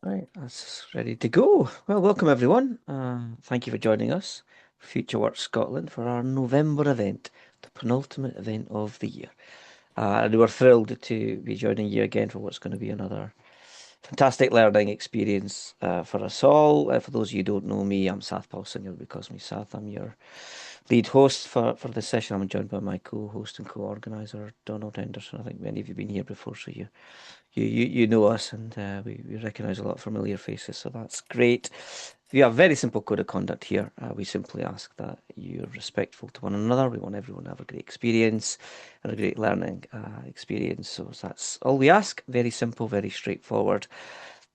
Right, that's ready to go. Well, welcome everyone. Thank you for joining us for Future Work Scotland for our November event, the penultimate event of the year. And we're thrilled to be joining you again for what's going to be another fantastic learning experience for us all. For those of you who don't know me, I'm Sathpal Singh, because me Sath. I'm your lead host for this session. I'm joined by my co-host and co-organizer, Donald Henderson. I think many of you have been here before, so you know us, and we recognise a lot of familiar faces, so that's great. We have a very simple code of conduct here. We simply ask that you're respectful to one another. We want everyone to have a great experience and a great learning experience. So that's all we ask. Very simple, very straightforward.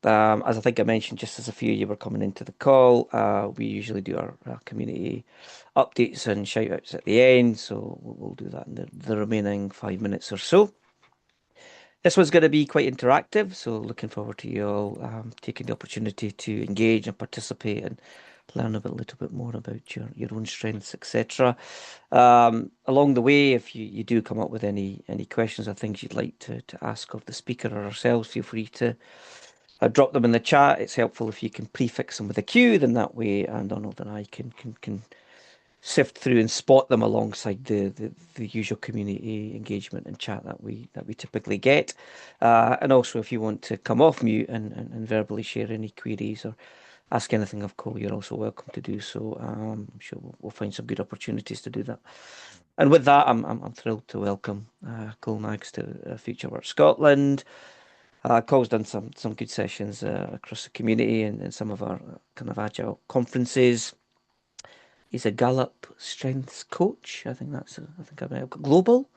As I think I mentioned, just as a few of you were coming into the call, we usually do our community updates and shout outs at the end. So we'll do that in the remaining 5 minutes or so. This one's going to be quite interactive, so looking forward to you all taking the opportunity to engage and participate and learn a little bit more about your own strengths, etc. Along the way, if you do come up with any questions or things you'd like to ask of the speaker or ourselves, feel free to drop them in the chat. It's helpful if you can prefix them with a Q, then that way Donald and I can sift through and spot them alongside the usual community engagement and chat that we typically get. And also, if you want to come off mute and verbally share any queries or ask anything of Cole, you're also welcome to do so. I'm sure we'll find some good opportunities to do that. And with that, I'm thrilled to welcome Col Maggs to Future Work Scotland. Cole's done some good sessions across the community and some of our kind of agile conferences. He's a Gallup Strength Coach. I think I might have got global.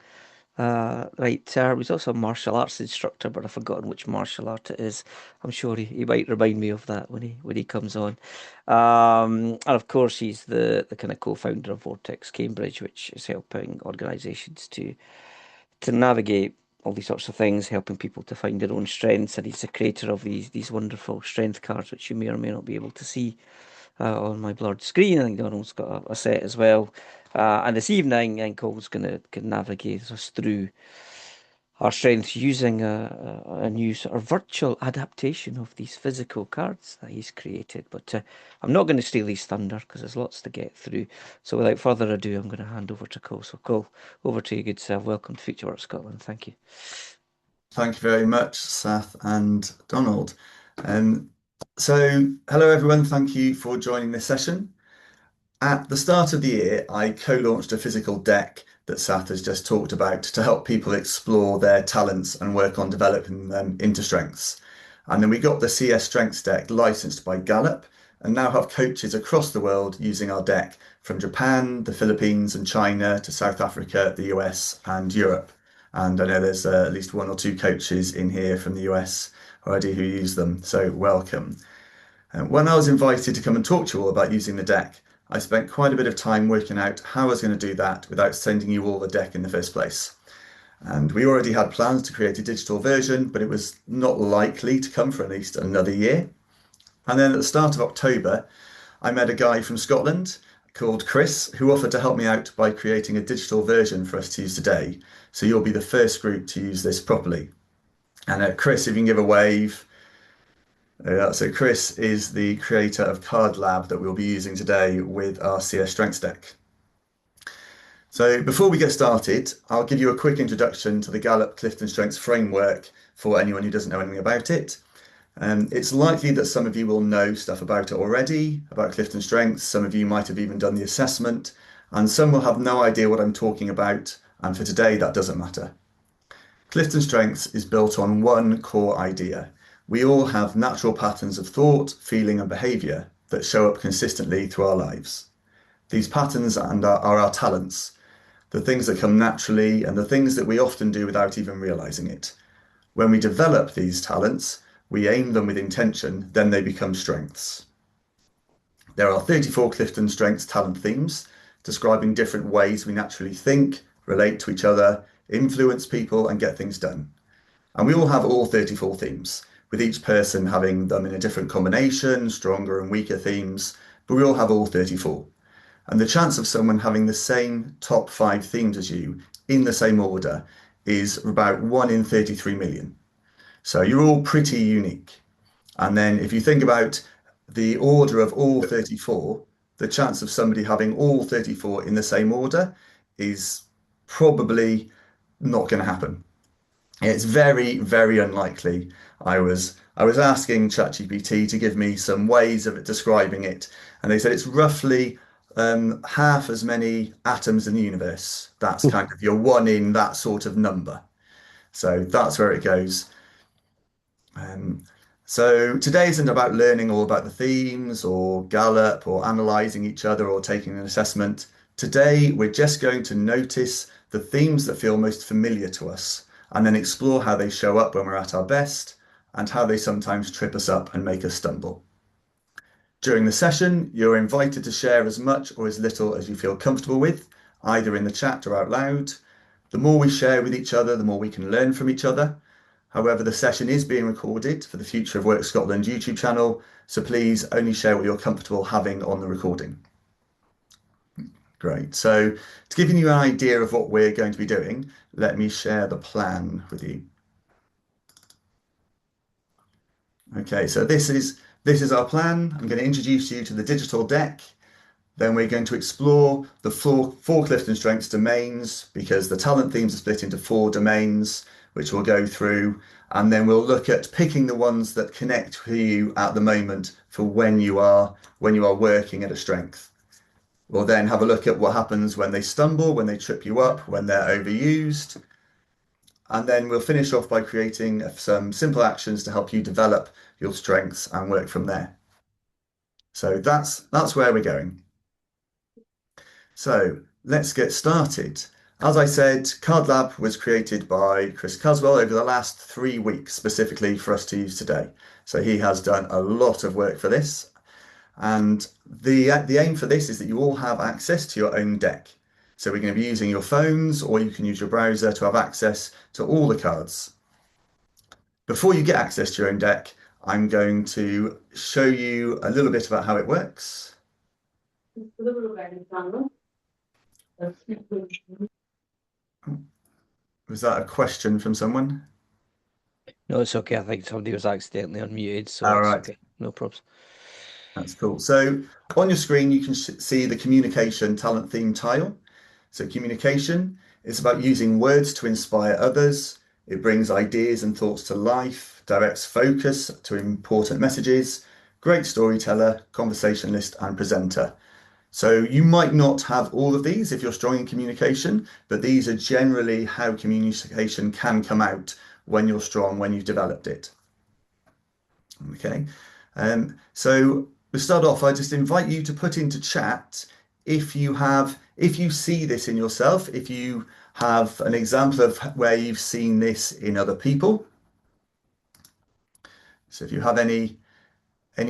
Right. He's also a martial arts instructor, but I've forgotten which martial art it is. I'm sure he might remind me of that when he comes on. And of course, he's the kind of co-founder of Vortex Cambridge, which is helping organisations to navigate all these sorts of things, helping people to find their own strengths. And he's the creator of these wonderful strength cards, which you may or may not be able to see on my blurred screen. I think Donald's got a set as well. And this evening, and Cole's going to navigate us through our strengths using a new sort of virtual adaptation of these physical cards that he's created. But I'm not going to steal his thunder because there's lots to get through. So without further ado, I'm going to hand over to Cole. So Cole, over to you, good sir. Welcome to Future Work Scotland. Thank you. Thank you very much, Sath and Donald. Um, Hello everyone. Thank you for joining this session. At the start of the year, I co-launched a physical deck that Sath has just talked about to help people explore their talents and work on developing them into strengths. And then we got the CS Strengths deck licensed by Gallup and now have coaches across the world using our deck from Japan, the Philippines and China to South Africa, the US and Europe. And I know there's at least one or two coaches in here from the US already who use them, so welcome. When I was invited to come and talk to you all about using the deck, I spent quite a bit of time working out how I was going to do that without sending you all the deck in the first place. And we already had plans to create a digital version, but it was not likely to come for at least another year. And then at the start of October, I met a guy from Scotland called Chris who offered to help me out by creating a digital version for us to use today. So you'll be the first group to use this properly. And Chris, if you can give a wave. So Chris is the creator of Card Lab that we'll be using today with our CS Strengths deck. So before we get started, I'll give you a quick introduction to the Gallup Clifton Strengths framework for anyone who doesn't know anything about it. It's likely that some of you will know stuff about it already, about Clifton Strengths. Some of you might have even done the assessment, and some will have no idea what I'm talking about. And for today, that doesn't matter. Clifton Strengths is built on one core idea. We all have natural patterns of thought, feeling, and behaviour that show up consistently through our lives. These patterns are our talents, the things that come naturally and the things that we often do without even realising it. When we develop these talents, we aim them with intention, then they become strengths. There are 34 Clifton Strengths talent themes describing different ways we naturally think, relate to each other, influence people, and get things done. And we all have all 34 themes, with each person having them in a different combination, stronger and weaker themes, but we all have all 34. And the chance of someone having the same top 5 themes as you in the same order is about 1 in 33 million. So you're all pretty unique. And then if you think about the order of all 34, the chance of somebody having all 34 in the same order is probably not going to happen. It's very, very unlikely. I was asking ChatGPT to give me some ways of describing it, and they said it's roughly half as many atoms in the universe. That's kind of your one in that sort of number. So that's where it goes. Um, so today isn't about learning all about the themes or Gallup or analyzing each other or taking an assessment. Today, we're just going to notice the themes that feel most familiar to us and then explore how they show up when we're at our best and how they sometimes trip us up and make us stumble. During the session, you're invited to share as much or as little as you feel comfortable with, either in the chat or out loud. The more we share with each other, the more we can learn from each other. However, the session is being recorded for the Future of Work Scotland YouTube channel, so please only share what you're comfortable having on the recording. Great. So to give you an idea of what we're going to be doing, let me share the plan with you. Okay, so this is our plan. I'm going to introduce you to the digital deck. Then we're going to explore the four Clifton Strengths domains because the talent themes are split into four domains, which we'll go through. And then we'll look at picking the ones that connect to you at the moment for when you are working at a strength. We'll then have a look at what happens when they stumble, when they trip you up, when they're overused. And then we'll finish off by creating some simple actions to help you develop your strengths and work from there. So that's where we're going. So let's get started. As I said, Card Lab was created by Chris Caswell over the last 3 weeks, specifically for us to use today. So he has done a lot of work for this. And the aim for this is that you all have access to your own deck. So we're going to be using your phones, or you can use your browser to have access to all the cards. Before you get access to your own deck, I'm going to show you a little bit about how it works. Was that a question from someone? No, it's okay. I think somebody was accidentally unmuted, so All it's right, okay. No problems. that's cool. So on your screen, you can see the communication talent theme tile. So communication is about using words to inspire others. It brings ideas and thoughts to life, directs focus to important messages, great storyteller, conversationalist, and presenter. So you might not have all of these if you're strong in communication, but these are generally how communication can come out when you're strong, when you've developed it. Okay. So to start off, I just invite you to put into chat if you see this in yourself, if you have an example of where you've seen this in other people. So if you have any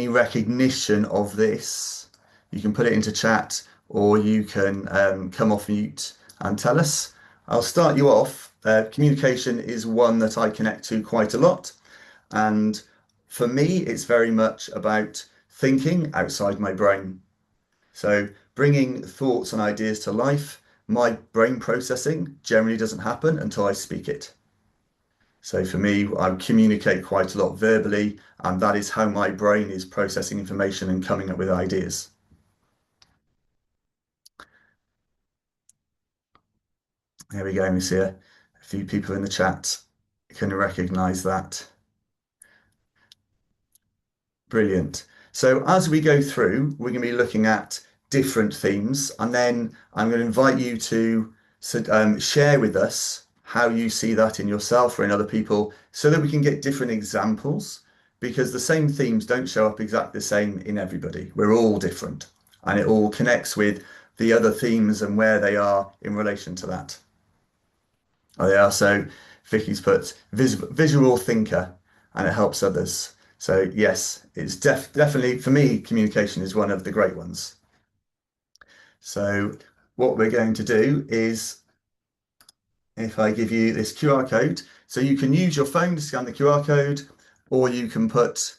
recognition of this, you can put it into chat or you can come off mute and tell us. I'll start you off. Communication is one that I connect to quite a lot. And for me, it's very much about thinking outside my brain. So bringing thoughts and ideas to life, my brain processing generally doesn't happen until I speak it. So for me, I communicate quite a lot verbally, and that is how my brain is processing information and coming up with ideas. There we go. We see a few people in the chat can recognize that. Brilliant. So as we go through, we're going to be looking at different themes, and then I'm going to invite you to share with us how you see that in yourself or in other people so that we can get different examples because the same themes don't show up exactly the same in everybody. We're all different, and it all connects with the other themes and where they are in relation to that. Oh, yeah. So Vicky's put visual thinker and it helps others. So yes, it's definitely for me, communication is one of the great ones. So what we're going to do is if I give you this QR code, so you can use your phone to scan the QR code, or you can put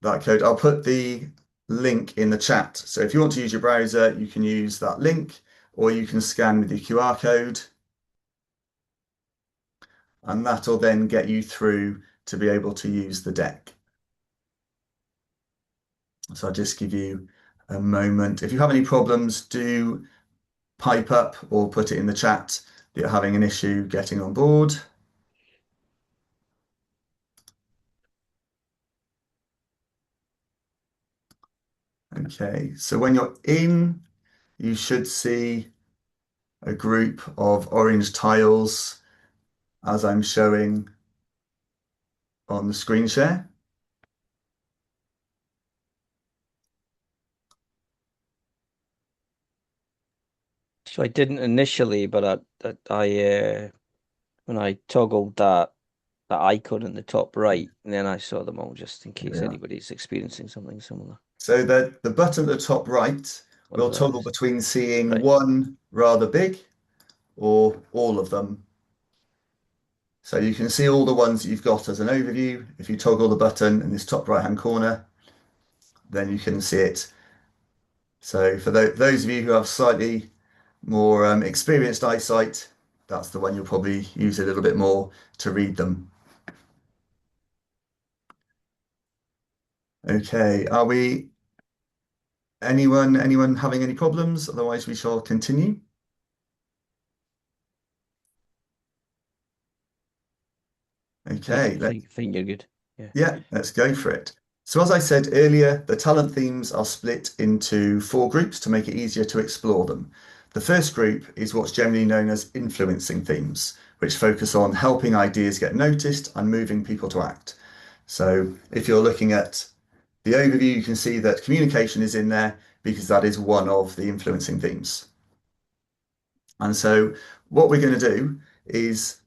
that code. I'll put the link in the chat. So if you want to use your browser, you can use that link, or you can scan with the QR code. And that'll then get you through to be able to use the deck. So I'll just give you a moment. If you have any problems, do pipe up or put it in the chat that you're having an issue getting on board. Okay, so when you're in, you should see a group of orange tiles as I'm showing on the screen share. So I didn't initially, but I when I toggled that icon in the top right, and then I saw them all just in case Yeah. anybody's experiencing something similar. So the button at the top right What will about that toggle is? between seeing Right. one rather big or all of them. So you can see all the ones that you've got as an overview. If you toggle the button in this top right-hand corner, then you can see it. So for those of you who have slightly more experienced eyesight, that's the one you'll probably use a little bit more to read them. Okay, are we anyone having any problems? Otherwise, we shall continue. Think Okay, think think you're good. Yeah. let's go for it. So as I said earlier, the talent themes are split into four groups to make it easier to explore them. The first group is what's generally known as influencing themes, which focus on helping ideas get noticed and moving people to act. So if you're looking at the overview, you can see that communication is in there because that is one of the influencing themes. And so what we're going to do is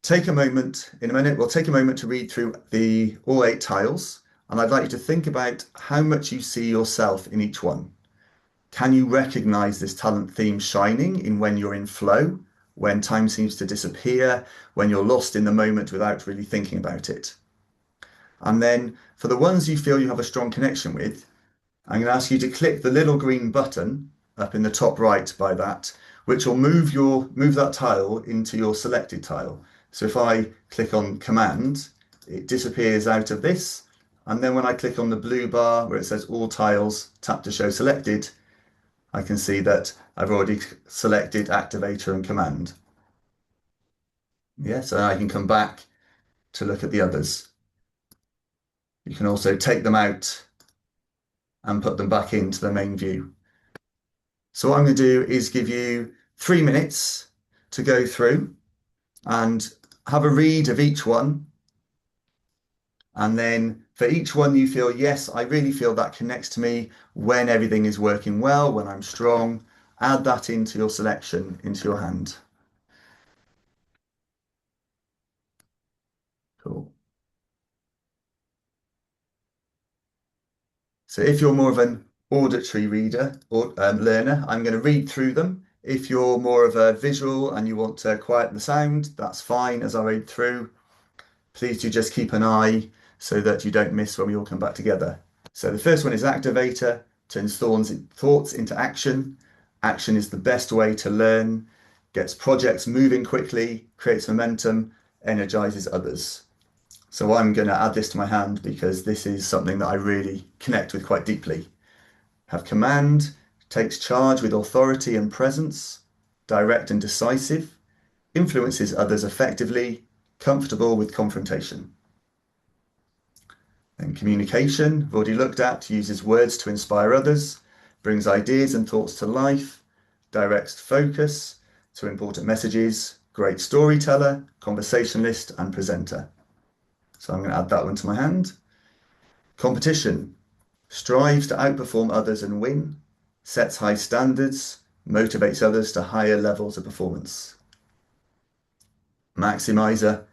take a moment, in a minute, we'll take a moment to read through the all eight tiles. And I'd like you to think about how much you see yourself in each one. Can you recognize this talent theme shining in when you're in flow, when time seems to disappear, when you're lost in the moment without really thinking about it? And then for the ones you feel you have a strong connection with, I'm going to ask you to click the little green button up in the top right by that, which will move that tile into your selected tile. So if I click on command, it disappears out of this. And then when I click on the blue bar where it says all tiles, tap to show selected, I can see that I've already selected activator and command. Yeah, so I can come back to look at the others. You can also take them out and put them back into the main view. So what I'm going to do is give you 3 minutes to go through and have a read of each one. And then for each one you feel, yes, I really feel that connects to me when everything is working well, when I'm strong, add that into your selection, into your hand. Cool. So if you're more of an auditory reader or learner, I'm going to read through them. If you're more of a visual and you want to quieten the sound, that's fine as I read through. Please do just keep an eye so that you don't miss when we all come back together. So the first one is activator, turns thoughts into action. Action is the best way to learn, gets projects moving quickly, creates momentum, energizes others. So I'm going to add this to my hand because this is something that I really connect with quite deeply. Have command, takes charge with authority and presence, direct and decisive, influences others effectively, comfortable with confrontation. And communication, I've already looked at, uses words to inspire others, brings ideas and thoughts to life, directs focus to important messages, great storyteller, conversationalist, and presenter. So I'm going to add that one to my hand. Competition, strives to outperform others and win, sets high standards, motivates others to higher levels of performance. Maximizer,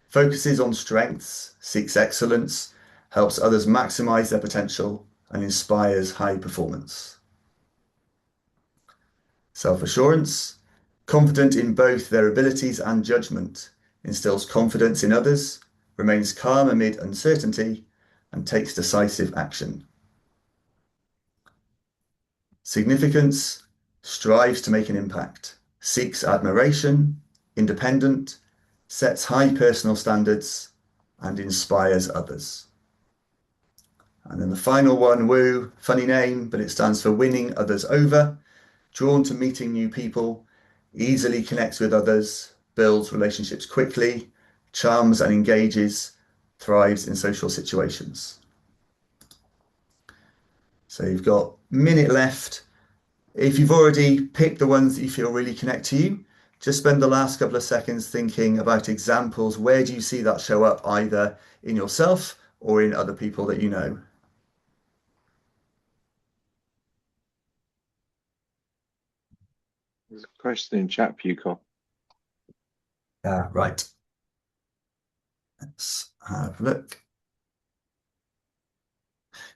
focuses on strengths, seeks excellence, helps others maximize their potential, and inspires high performance. Self-assurance, confident in both their abilities and judgment, instills confidence in others, remains calm amid uncertainty, and takes decisive action. Significance, strives to make an impact, seeks admiration, independent, sets high personal standards, and inspires others. And then the final one, woo, funny name, but it stands for winning others over, drawn to meeting new people, easily connects with others, builds relationships quickly, charms and engages, thrives in social situations. So you've got a minute left. If you've already picked the ones that you feel really connect to you, just spend the last couple of seconds thinking about examples. Where do you see that show up either in yourself or in other people that you know? There's a question in chat for you, Col. Right. Let's have a look.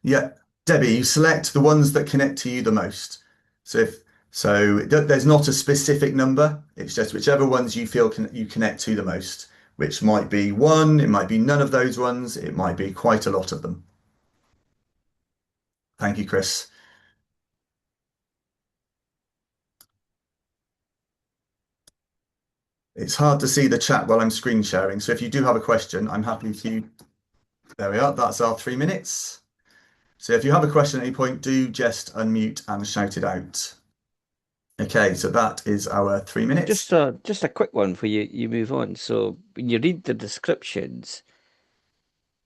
Yeah, Debbie, you select the ones that connect to you the most. So there's not a specific number. It's just whichever ones you feel you connect to the most, which might be one, it might be none of those ones, it might be quite a lot of them. Thank you, Chris. It's hard to see the chat while I'm screen sharing. So if you do have a question, I'm happy to. There we are. That's our 3 minutes. So if you have a question at any point, do just unmute and shout it out. Okay, so that is our 3 minutes. Just a quick one for you. You move on. So when you read the descriptions,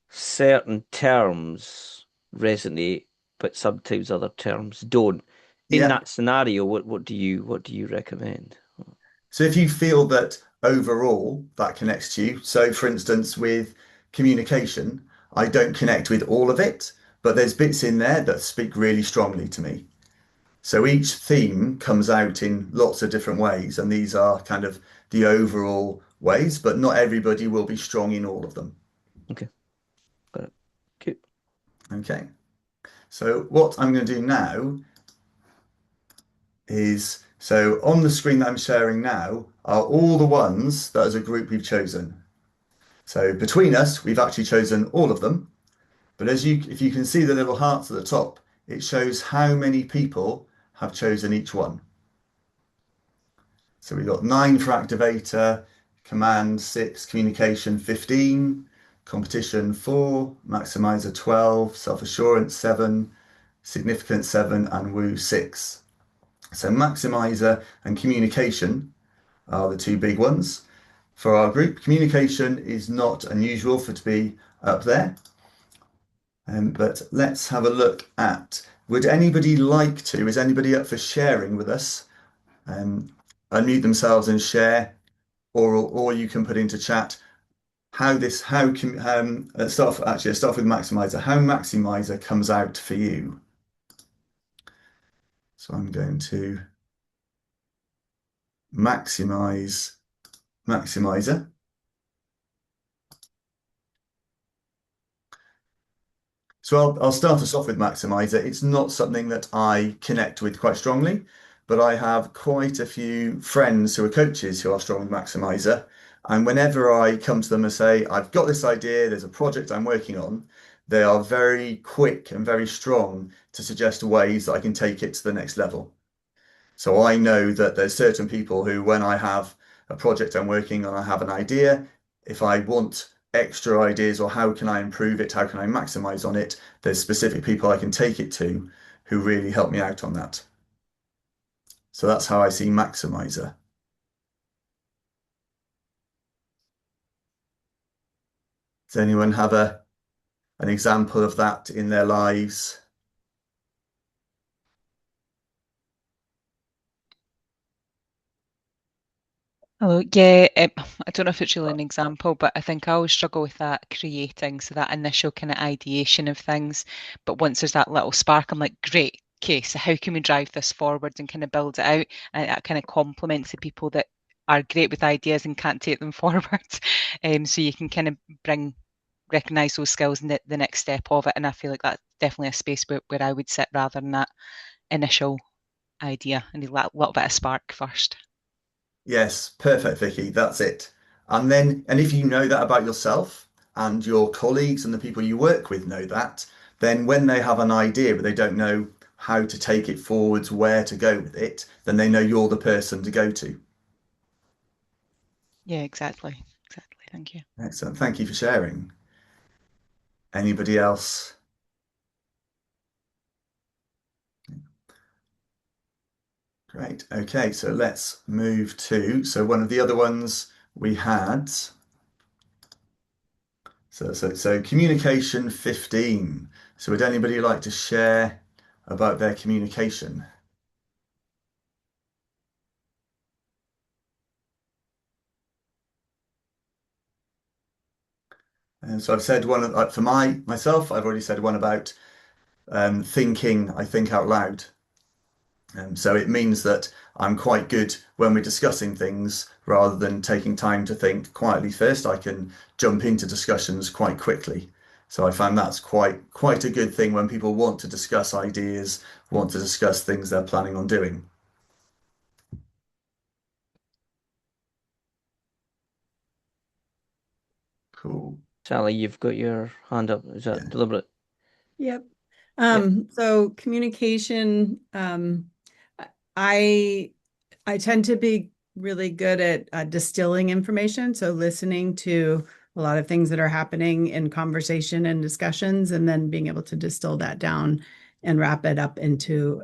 certain terms resonate, but sometimes other terms don't. In Yeah. that scenario, what do you recommend? So if you feel that overall that connects to you, so for instance, with communication, I don't connect with all of it, but there's bits in there that speak really strongly to me. So each theme comes out in lots of different ways, and these are kind of the overall ways, but not everybody will be strong in all of them. Okay, got it. Good. Okay. So what I'm going to do now is, so on the screen that I'm sharing now are all the ones that as a group we've chosen. So between us, we've actually chosen all of them. But if you can see the little hearts at the top, it shows how many people have chosen each one. So we've got 9 for activator, command 6, communication 15, competition 4, maximizer 12, self-assurance 7, significance 7, and woo 6. So maximizer and communication are the two big ones. For our group, communication is not unusual for it to be up there. But let's have a look at, would anybody like to, is anybody up for sharing with us? Unmute themselves and share, or you can put into chat how can, let's start with Maximizer, how Maximizer comes out for you. So I'm going to maximize Maximizer. So I'll start us off with Maximizer. It's not something that I connect with quite strongly, but I have quite a few friends who are coaches who are strong with Maximizer. And whenever I come to them and say, I've got this idea, there's a project I'm working on, they are very quick and very strong to suggest ways that I can take it to the next level. So I know that there's certain people who, when I have a project I'm working on, I have an idea, if I want extra ideas or how can I improve it, how can I maximize on it, there's specific people I can take it to who really help me out on that. So that's how I see Maximizer. Does anyone have an example of that in their lives? Hello. Yeah, I don't know if it's really an example, but I think I always struggle with that creating, so that initial kind of ideation of things. But once there's that little spark, I'm like, great, okay, so how can we drive this forward and kind of build it out? And that kind of complements the people that are great with ideas and can't take them forward. So you can kind of recognize those skills in the next step of it. And I feel like that's definitely a space where I would sit rather than that initial idea and a little bit of spark first. Yes, perfect, Vicky. That's it. And if you know that about yourself and your colleagues and the people you work with know that, then when they have an idea but they don't know how to take it forwards, where to go with it, then they know you're the person to go to. Yeah, exactly. Exactly. Thank you. Excellent. Thank you for sharing. Anybody else? Great. Okay, so let's move to, so one of the other ones we had, so communication 15. So would anybody like to share about their communication? And so I've said one for myself, I've already said one about thinking, I think out loud. So it means that I'm quite good when we're discussing things rather than taking time to think quietly first. I can jump into discussions quite quickly. So I find that's quite a good thing when people want to discuss ideas, want to discuss things they're planning on doing. Cool. Sally, you've got your hand up. Is that deliberate? Yep. So communication, I tend to be really good at distilling information. So listening to a lot of things that are happening in conversation and discussions, and then being able to distill that down and wrap it up into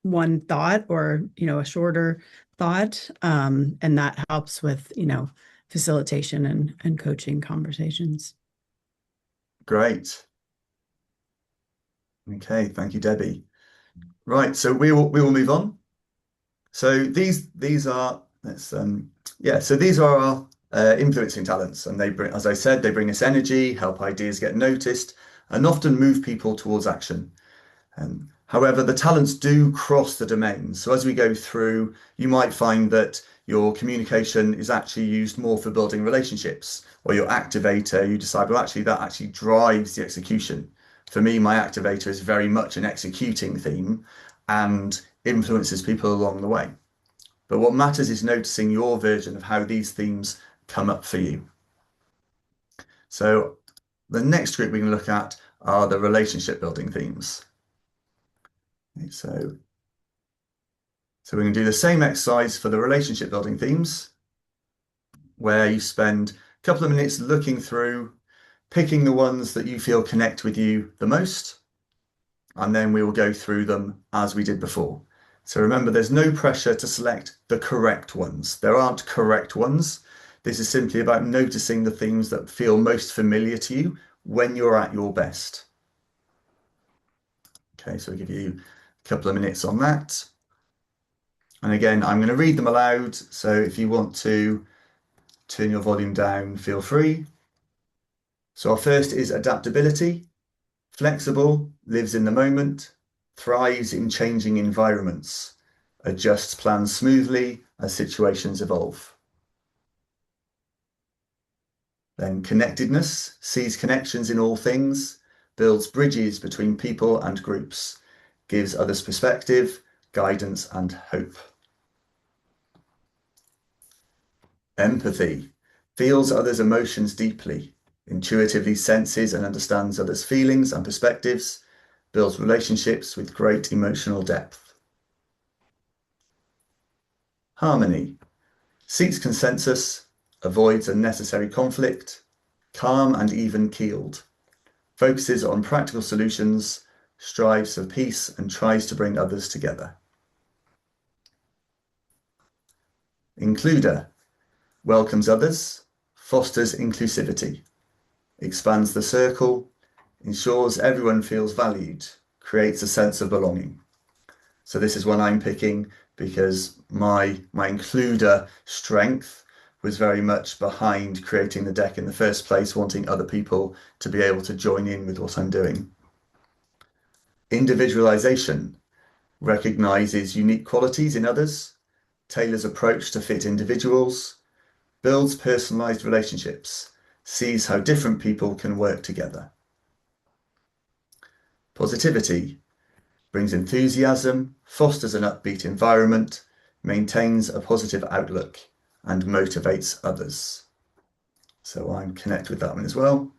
one thought or, a shorter thought. And that helps with, facilitation and coaching conversations. Great. Okay, thank you, Debbie. Right, so we will move on. So these are so these are our influencing talents, and they bring, as I said, they bring us energy, help ideas get noticed, and often move people towards action. However, the talents do cross the domains. So as we go through, you might find that your communication is actually used more for building relationships, or your activator, you decide, well, actually, that actually drives the execution. For me, my activator is very much an executing theme and influences people along the way. But what matters is noticing your version of how these themes come up for you. So the next group we can look at are the relationship building themes. Okay, so we're going to do the same exercise for the relationship building themes, where you spend a couple of minutes looking through, picking the ones that you feel connect with you the most, and then we will go through them as we did before. So remember, there's no pressure to select the correct ones. There aren't correct ones. This is simply about noticing the themes that feel most familiar to you when you're at your best. Okay, so I'll give you a couple of minutes on that. And again, I'm going to read them aloud. So if you want to turn your volume down, feel free. So our first is adaptability. Flexible, lives in the moment, thrives in changing environments, adjusts plans smoothly as situations evolve. Then connectedness, sees connections in all things, builds bridges between people and groups, gives others perspective, guidance, and hope. Empathy, feels others' emotions deeply, intuitively senses and understands others' feelings and perspectives, builds relationships with great emotional depth. Harmony, seeks consensus, avoids unnecessary conflict, calm and even-keeled, focuses on practical solutions, strives for peace and tries to bring others together. Includer, welcomes others, fosters inclusivity, expands the circle, ensures everyone feels valued, creates a sense of belonging. So this is one I'm picking because my includer strength was very much behind creating the deck in the first place, wanting other people to be able to join in with what I'm doing. Individualization, recognizes unique qualities in others, tailors approach to fit individuals, builds personalized relationships, sees how different people can work together. Positivity, brings enthusiasm, fosters an upbeat environment, maintains a positive outlook, and motivates others. So I'm connect with that one as well.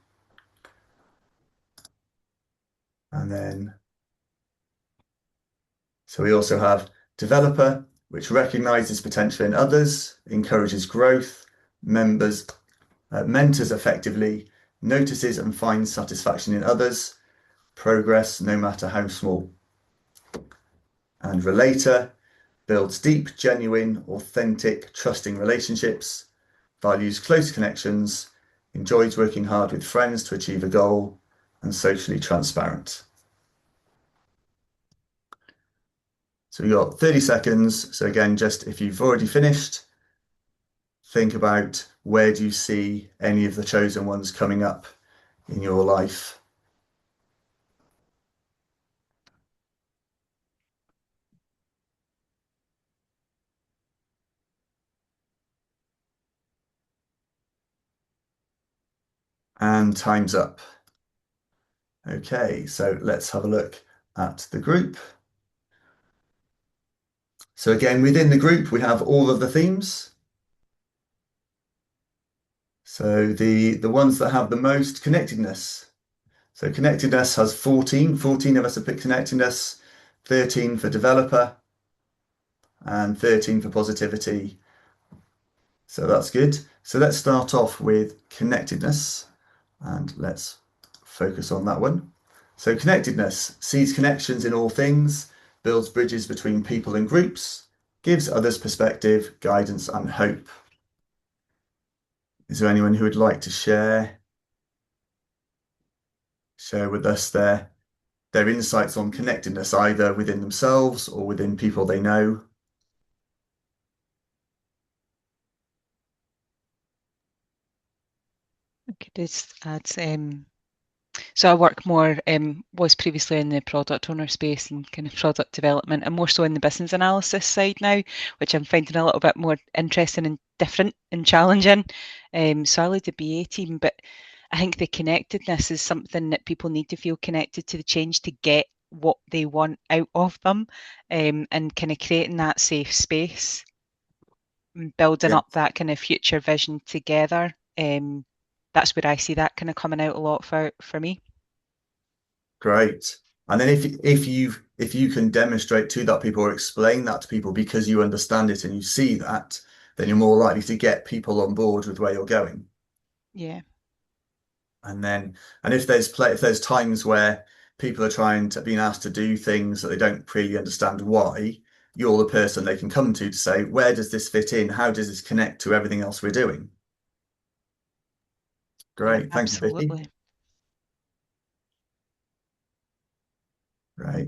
And then, so we also have developer, which recognizes potential in others, encourages growth, mentors effectively, notices and finds satisfaction in others, progress no matter how small. And relator, builds deep, genuine, authentic, trusting relationships, values close connections, enjoys working hard with friends to achieve a goal, and socially transparent. So we've got 30 seconds. So again, just if you've already finished, think about where do you see any of the chosen ones coming up in your life. And time's up. Okay, so let's have a look at the group. So again, within the group, we have all of the themes. So the ones that have the most connectedness. So connectedness has 14. 14 of us have picked connectedness, 13 for developer, and 13 for positivity. So that's good. So let's start off with connectedness, and let's focus on that one. So connectedness sees connections in all things, builds bridges between people and groups, gives others perspective, guidance, and hope. Is there anyone who would like to share with us their insights on connectedness, either within themselves or within people they know? I could just add, so I work more, was previously in the product owner space and kind of product development, and more so in the business analysis side now, which I'm finding a little bit more interesting and different and challenging. So I lead the BA team, but I think the connectedness is something that people need to feel connected to the change to get what they want out of them, and kind of creating that safe space and building Yeah, up that kind of future vision together. That's where I see that kind of coming out a lot for me. great. And then if you can demonstrate to that people or explain that to people because you understand it and you see that, then you're more likely to get people on board with where you're going. Yeah. And if there's times where people are being asked to do things that they don't really understand why, you're the person they can come to say, where does this fit in? How does this connect to everything else we're doing? Great. Thank you, Vicky. Absolutely. Right.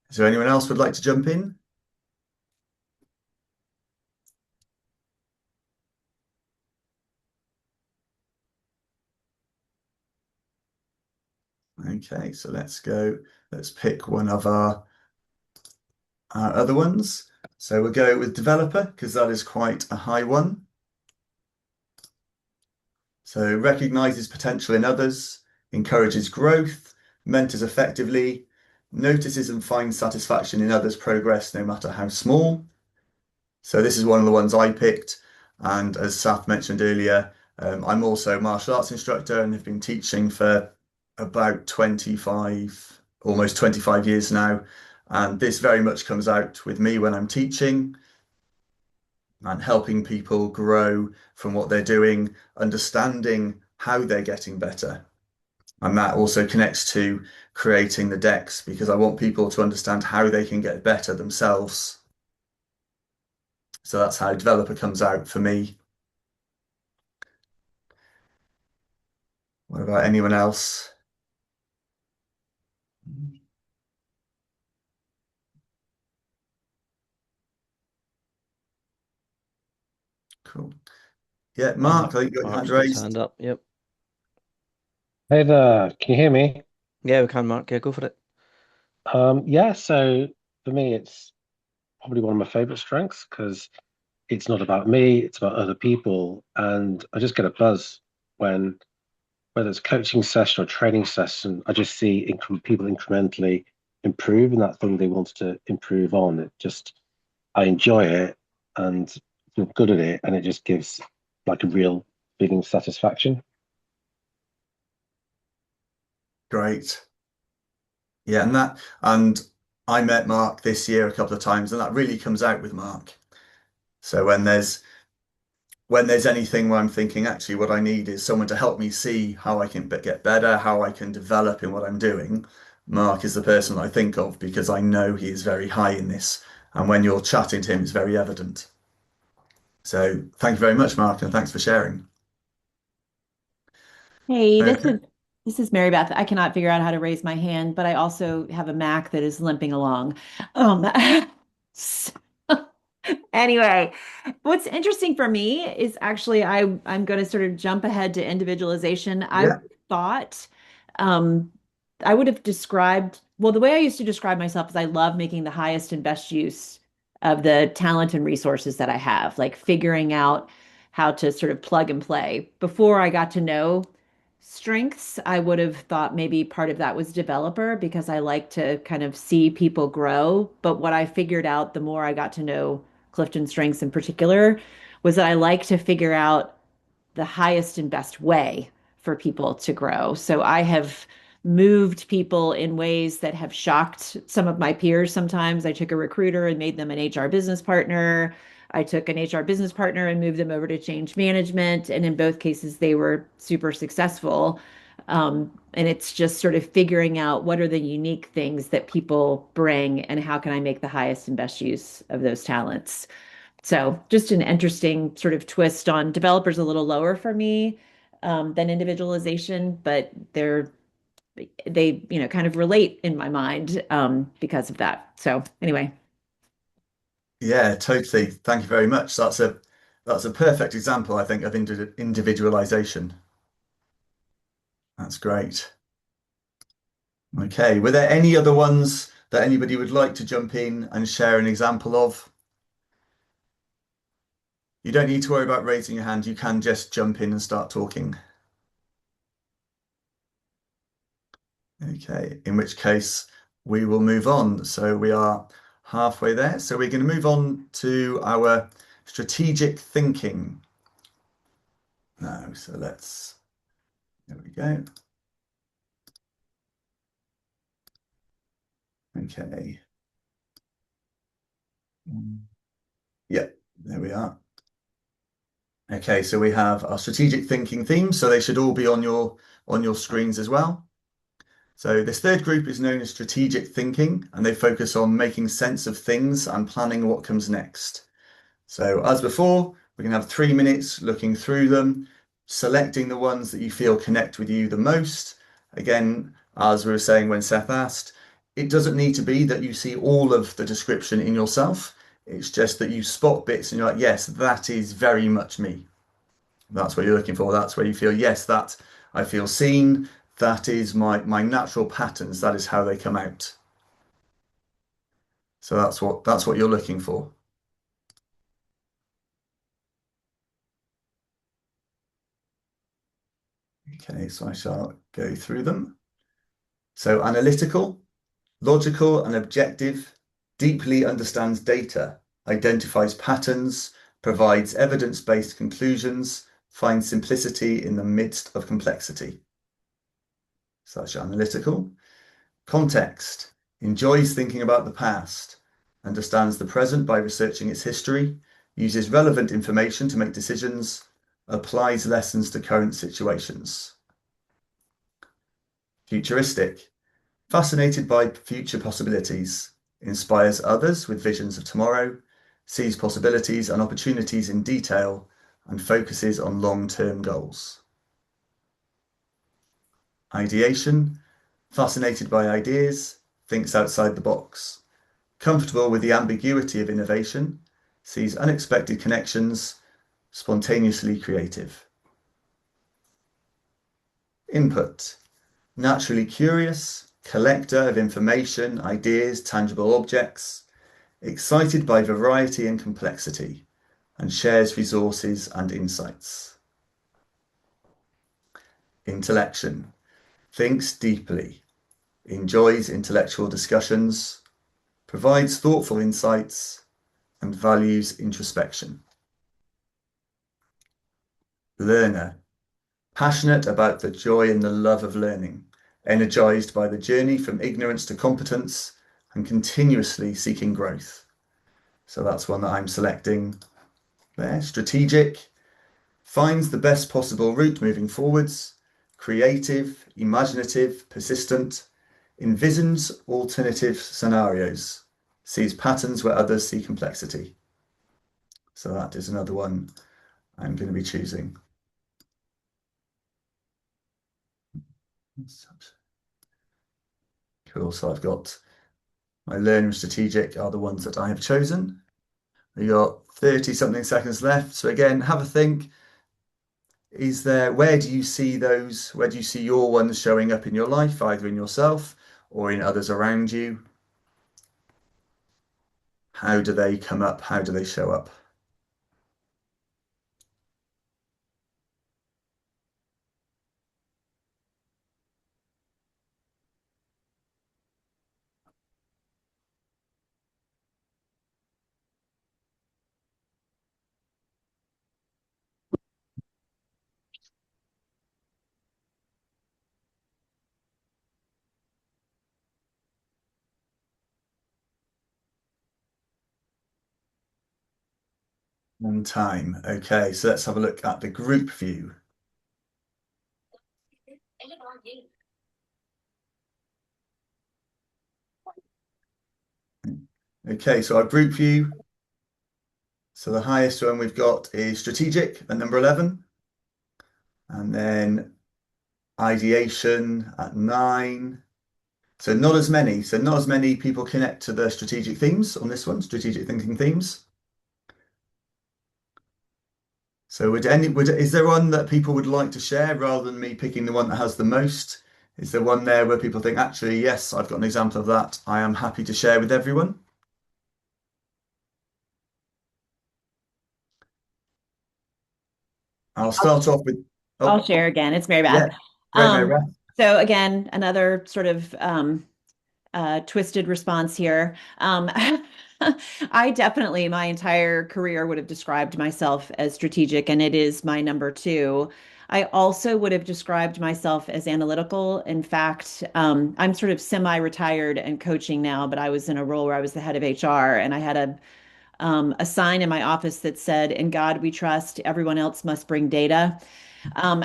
Is there anyone else would like to jump in? Okay, so let's go. Let's pick one of our other ones. So we'll go with developer because that is quite a high one. So recognizes potential in others, encourages growth, mentors effectively, notices and finds satisfaction in others' progress, no matter how small. So this is one of the ones I picked. And as Sath mentioned earlier, I'm also a martial arts instructor and have been teaching for about 25, almost 25 years now. And this very much comes out with me when I'm teaching and helping people grow from what they're doing, understanding how they're getting better. And that also connects to creating the decks because I want people to understand how they can get better themselves. So that's how developer comes out for me. What about anyone else? Cool. Yeah, Mark, I think you got your hand Mark's got his raised. hand up. Yep. Hey there, can you hear me? Yeah, we can, Mark. Yeah, go for it. Yeah, so for me, it's probably one of my favorite strengths because it's not about me, it's about other people. And I just get a buzz when, whether it's coaching session or training session, I just see people incrementally improve in that thing they wanted to improve on. I enjoy it and feel good at it. And it just gives like a real feeling of satisfaction. Great. Yeah, and I met Mark this year a couple of times, and that really comes out with Mark. So when there's anything where I'm thinking, actually, what I need is someone to help me see how I can get better, how I can develop in what I'm doing. Mark is the person I think of because I know he is very high in this And when you're chatting to him, it's very evident. So thank you very much, Mark, and thanks for sharing. Hey, Okay. this is Mary Beth. I cannot figure out how to raise my hand, but I also have a Mac that is limping along. Um, so- anyway, what's interesting for me is actually I'm going to sort of jump ahead to individualization. I Yeah. thought um, I would have described, well, the way I used to describe myself is I love making the highest and best use of the talent and resources that I have, like figuring out how to sort of plug and play. Before I got to know strengths, I would have thought maybe part of that was developer because I like to kind of see people grow. But what I figured out the more I got to know Clifton Strengths in particular was that I like to figure out the highest and best way for people to grow. So I have moved people in ways that have shocked some of my peers sometimes. I took a recruiter and made them an HR business partner. I took an HR business partner and moved them over to change management. And in both cases, they were super successful. And it's just sort of figuring out what are the unique things that people bring and how can I make the highest and best use of those talents. So just an interesting sort of twist on developers a little lower for me than individualization, but they kind of relate in my mind because of that. So anyway. Yeah, totally. Thank you very much. That's a perfect example, I think, of individualization. That's great. Okay, were there any other ones that anybody would like to jump in and share an example of? You don't need to worry about raising your hand. You can just jump in and start talking. Okay, in which case we will move on. So we are halfway there. So we're going to move on to our strategic thinking now. So there we go. Okay. Yeah, there we are. Okay, so we have our strategic thinking themes, so they should all be on your screens as well. So this third group is known as strategic thinking, and they focus on making sense of things and planning what comes next. So as before, we're going to have 3 minutes looking through them, selecting the ones that you feel connect with you the most. Again, as we were saying when Seth asked, it doesn't need to be that you see all of the description in yourself. It's just that you spot bits and you're like, yes, that is very much me. That's what you're looking for. That's where you feel, yes, that I feel seen. That is my natural patterns. That is how they come out. So that's what you're looking for. Okay, so I shall go through them. So analytical, logical and objective, deeply understands data, identifies patterns, provides evidence-based conclusions, finds simplicity in the midst of complexity. So that's your analytical. Context, enjoys thinking about the past, understands the present by researching its history, uses relevant information to make decisions, applies lessons to current situations. Futuristic, fascinated by future possibilities, inspires others with visions of tomorrow, sees possibilities and opportunities in detail, and focuses on long-term goals. Ideation, fascinated by ideas, thinks outside the box, comfortable with the ambiguity of innovation, sees unexpected connections, spontaneously creative. Input, naturally curious, collector of information, ideas, tangible objects, excited by variety and complexity, and shares resources and insights. Intellection, thinks deeply, enjoys intellectual discussions, provides thoughtful insights, and values introspection. Learner, passionate about the joy and the love of learning, energized by the journey from ignorance to competence, and continuously seeking growth. So that's one that I'm selecting there. Strategic, finds the best possible route moving forwards, creative, imaginative, persistent, envisions alternative scenarios, sees patterns where others see complexity. So that is another one I'm going to be choosing. Cool. So I've got my learning strategic are the ones that I have chosen. We got 30 something seconds left. So again, have a think. Where do you see those? Where do you see your ones showing up in your life, either in yourself or in others around you? How do they come up? How do they show up? And time. Okay, so let's have a look at the group view. Okay, so our group view. So the highest one we've got is strategic at number 11. And then ideation at 9. So not as many. So not as many people connect to the strategic themes on this one, strategic thinking themes. So is there one that people would like to share rather than me picking the one that has the most? Is there one there where people think, actually, yes, I've got an example of that. I am happy to share with everyone. I'll start off with. I'll share again. It's Mary Beth. Yeah, great, Mary Beth. So again, another sort of twisted response here. I definitely, my entire career would have described myself as strategic, and it is my number 2. I also would have described myself as analytical. In fact, I'm sort of semi-retired and coaching now, but I was in a role where I was the head of HR, and I had a sign in my office that said, "In God we trust, everyone else must bring data." Um,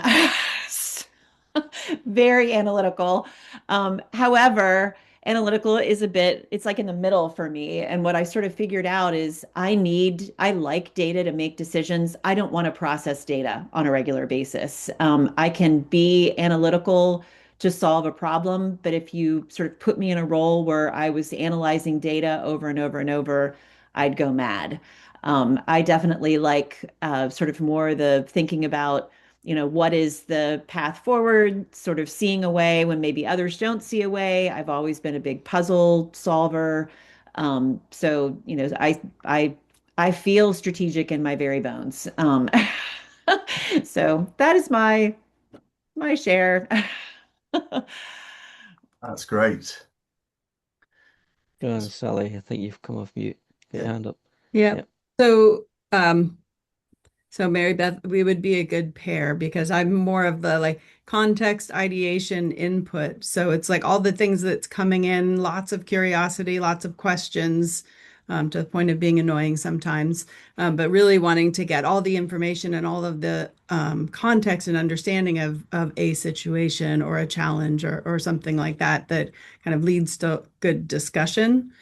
very analytical. However, analytical is it's like in the middle for me. And what I sort of figured out is I like data to make decisions. I don't want to process data on a regular basis. I can be analytical to solve a problem, but if you sort of put me in a role where I was analyzing data over and over and over, I'd go mad. I definitely like sort of more the thinking about what is the path forward, sort of seeing a way when maybe others don't see a way. I've always been a big puzzle solver. So, I feel strategic in my very bones. So that is my share. That's great. Go on, Sally. I think you've come off mute. Get your hand up. Yeah. Yep. So Mary Beth, we would be a good pair because I'm more of the like context, ideation, input. So it's like all the things that's coming in, lots of curiosity, lots of questions, to the point of being annoying sometimes, but really wanting to get all the information and all of the context and understanding of a situation or a challenge or something like that that kind of leads to good discussion.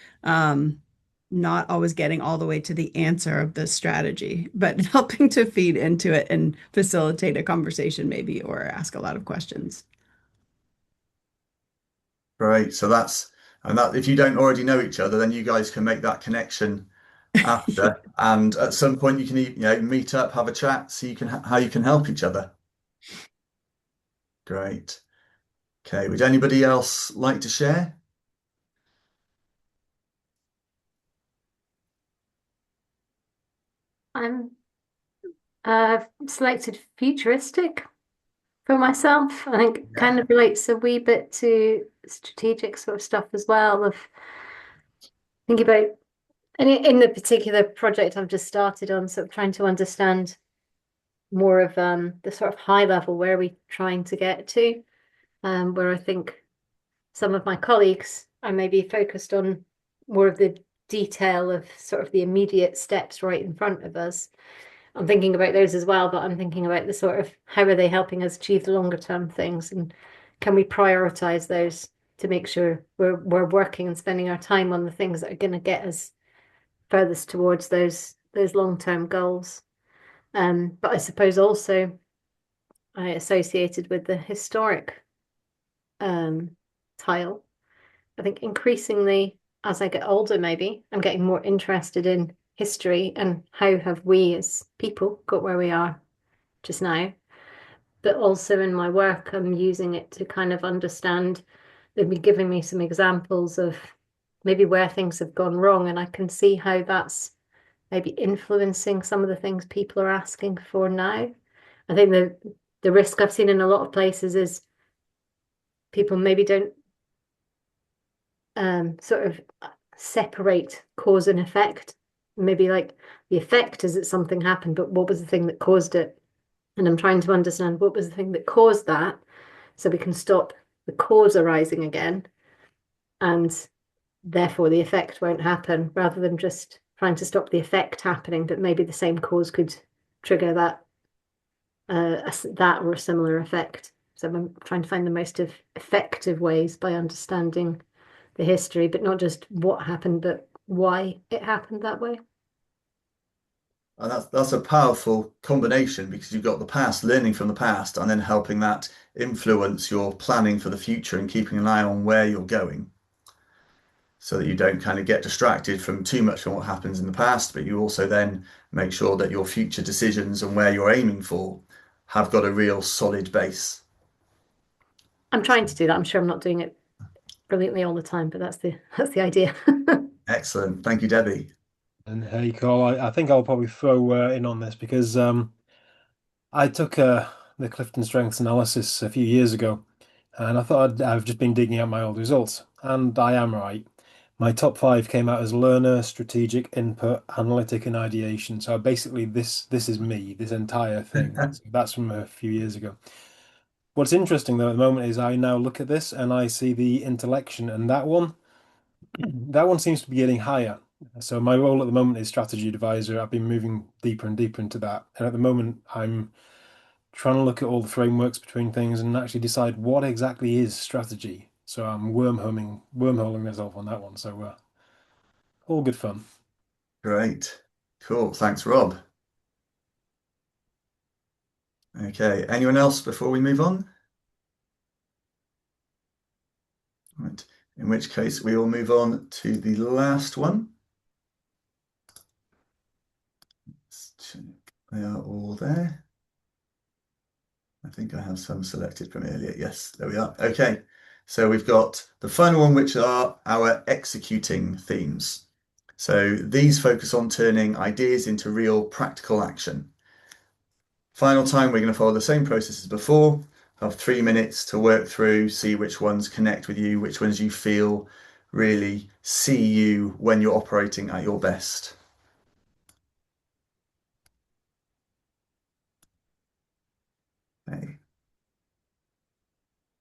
Not always getting all the way to the answer of the strategy, but helping to feed into it and facilitate a conversation maybe, or ask a lot of questions. Great. So if you don't already know each other, then you guys can make that connection after. And at some point you can meet up, have a chat, see how you can help each other. Great. Okay. Would anybody else like to share? I've selected futuristic for myself. I think it kind of relates a wee bit to strategic sort of stuff as well, of thinking about, and in the particular project I've just started on, sort of trying to understand more of the sort of high level, where are we trying to get to, where I think some of my colleagues are maybe focused on more of the detail of sort of the immediate steps right in front of us. I'm thinking about those as well, but I'm thinking about the sort of how are they helping us achieve the longer term things, and can we prioritize those to make sure we're working and spending our time on the things that are going to get us furthest towards those long-term goals. But I suppose also I associated with the historic tile. I think increasingly as I get older, maybe I'm getting more interested in history and how have we as people got where we are just now. But also in my work, I'm using it to kind of understand. They've been giving me some examples of maybe where things have gone wrong, and I can see how that's maybe influencing some of the things people are asking for now. I think the risk I've seen in a lot of places is people maybe don't sort of separate cause and effect. Maybe like the effect is that something happened, but what was the thing that caused it? And I'm trying to understand what was the thing that caused that so we can stop the cause arising again, and therefore the effect won't happen, rather than just trying to stop the effect happening, but maybe the same cause could trigger that that or a similar effect. So I'm trying to find the most effective ways by understanding the history, but not just what happened, but why it happened that way. And that's a powerful combination, because you've got the past, learning from the past, and then helping that influence your planning for the future and keeping an eye on where you're going, so that you don't kind of get distracted from too much from what happens in the past, but you also then make sure that your future decisions and where you're aiming for have got a real solid base. I'm trying to do that. I'm sure I'm not doing it brilliantly all the time, but that's the idea. Excellent. Thank you, Debbie. And hey, Cole, I think I'll probably throw in on this because I took the Clifton Strengths analysis a few years ago, and I thought I've just been digging out my old results, and I am right. My top 5 came out as learner, strategic, input, analytic, and ideation. So basically, this is me, this entire thing. So that's from a few years ago. What's interesting though at the moment is I now look at this and I see the intellection, and that one seems to be getting higher. So my role at the moment is strategy advisor. I've been moving deeper and deeper into that. And at the moment, I'm trying to look at all the frameworks between things and actually decide what exactly is strategy. So I'm wormholing myself on that one. So all good fun. Great. Cool. Thanks, Rob. Okay. Anyone else before we move on? Right. In which case, we will move on to the last one. They are all there. I think I have some selected from earlier. Yes, there we are. Okay. So we've got the final one, which are our executing themes. So these focus on turning ideas into real practical action. Final time, we're going to follow the same process as before. Have 3 minutes to work through, see which ones connect with you, which ones you feel really see you when you're operating at your best. Okay.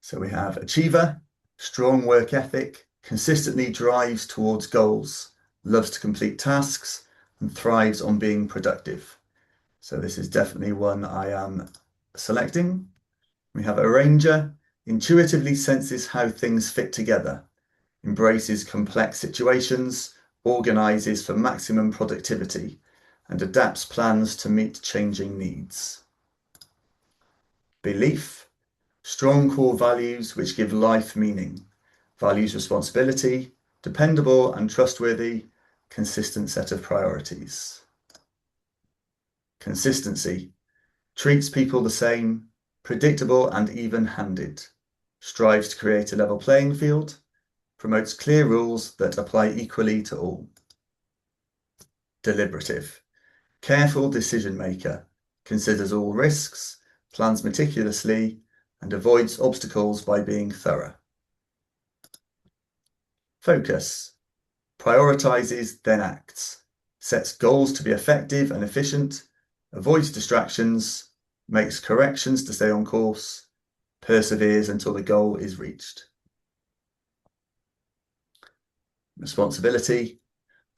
So we have achiever, strong work ethic, consistently drives towards goals, loves to complete tasks, and thrives on being productive. So this is definitely one I am selecting. We have arranger, intuitively senses how things fit together, embraces complex situations, organizes for maximum productivity, and adapts plans to meet changing needs. Belief, strong core values which give life meaning, values responsibility, dependable and trustworthy, consistent set of priorities. Consistency, treats people the same, predictable and even-handed, strives to create a level playing field, promotes clear rules that apply equally to all. Deliberative, careful decision maker, considers all risks, plans meticulously, and avoids obstacles by being thorough. Focus, prioritizes then acts, sets goals to be effective and efficient, avoids distractions, makes corrections to stay on course, perseveres until the goal is reached. Responsibility,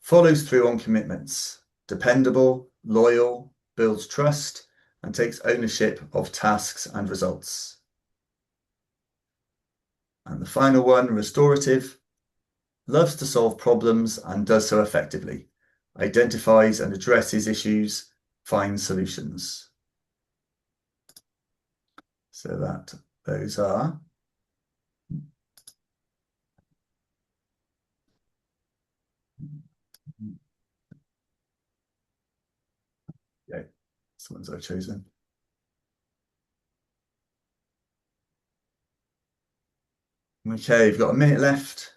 follows through on commitments, dependable, loyal, builds trust, and takes ownership of tasks and results. And the final one, restorative, loves to solve problems and does so effectively, identifies and addresses issues, finds solutions. So those are the ones I've chosen. Okay, we've got a minute left.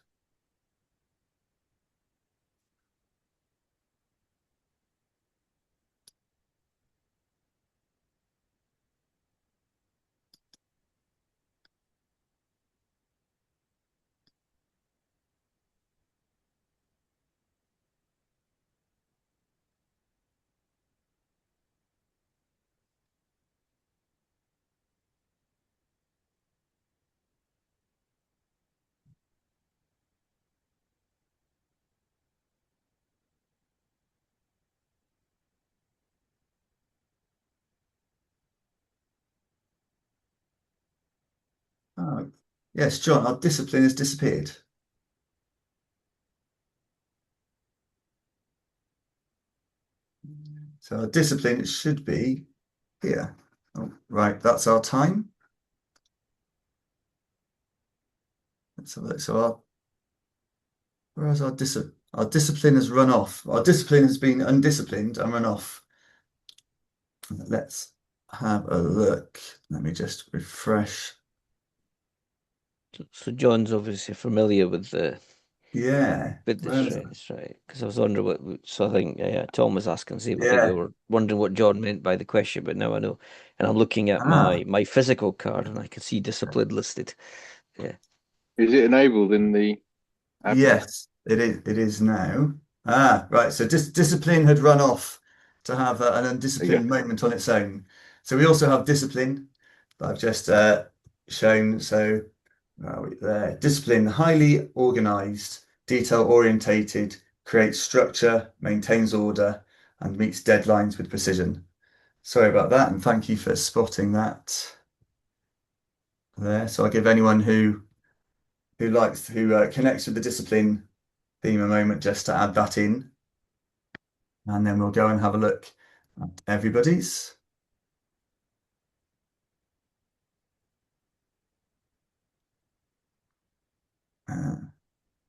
Oh, yes, John, our discipline has disappeared. So our discipline should be here. Oh, right, that's our time. Let's have a look. So whereas our discipline has run off. Our discipline has been undisciplined and run off. Let's have a look. Let me just refresh. So John's obviously familiar with the Yeah. strengths, right? Because I was wondering what. So I think Tom was asking. See, I think Yeah. you were wondering what John meant by the question, but now I know. And I'm looking at Ah. my physical card, and I can see discipline listed. Yeah. Is it enabled in the admin? Yes, it is. It is now. Ah, right. So discipline had run off to have an undisciplined moment on its own. So we also have discipline that I've just shown. So where are we there? Discipline, highly organized, detail orientated, creates structure, maintains order, and meets deadlines with precision. Sorry about that, and thank you for spotting that there. So I'll give anyone who connects with the discipline theme a moment just to add that in, and then we'll go and have a look at everybody's.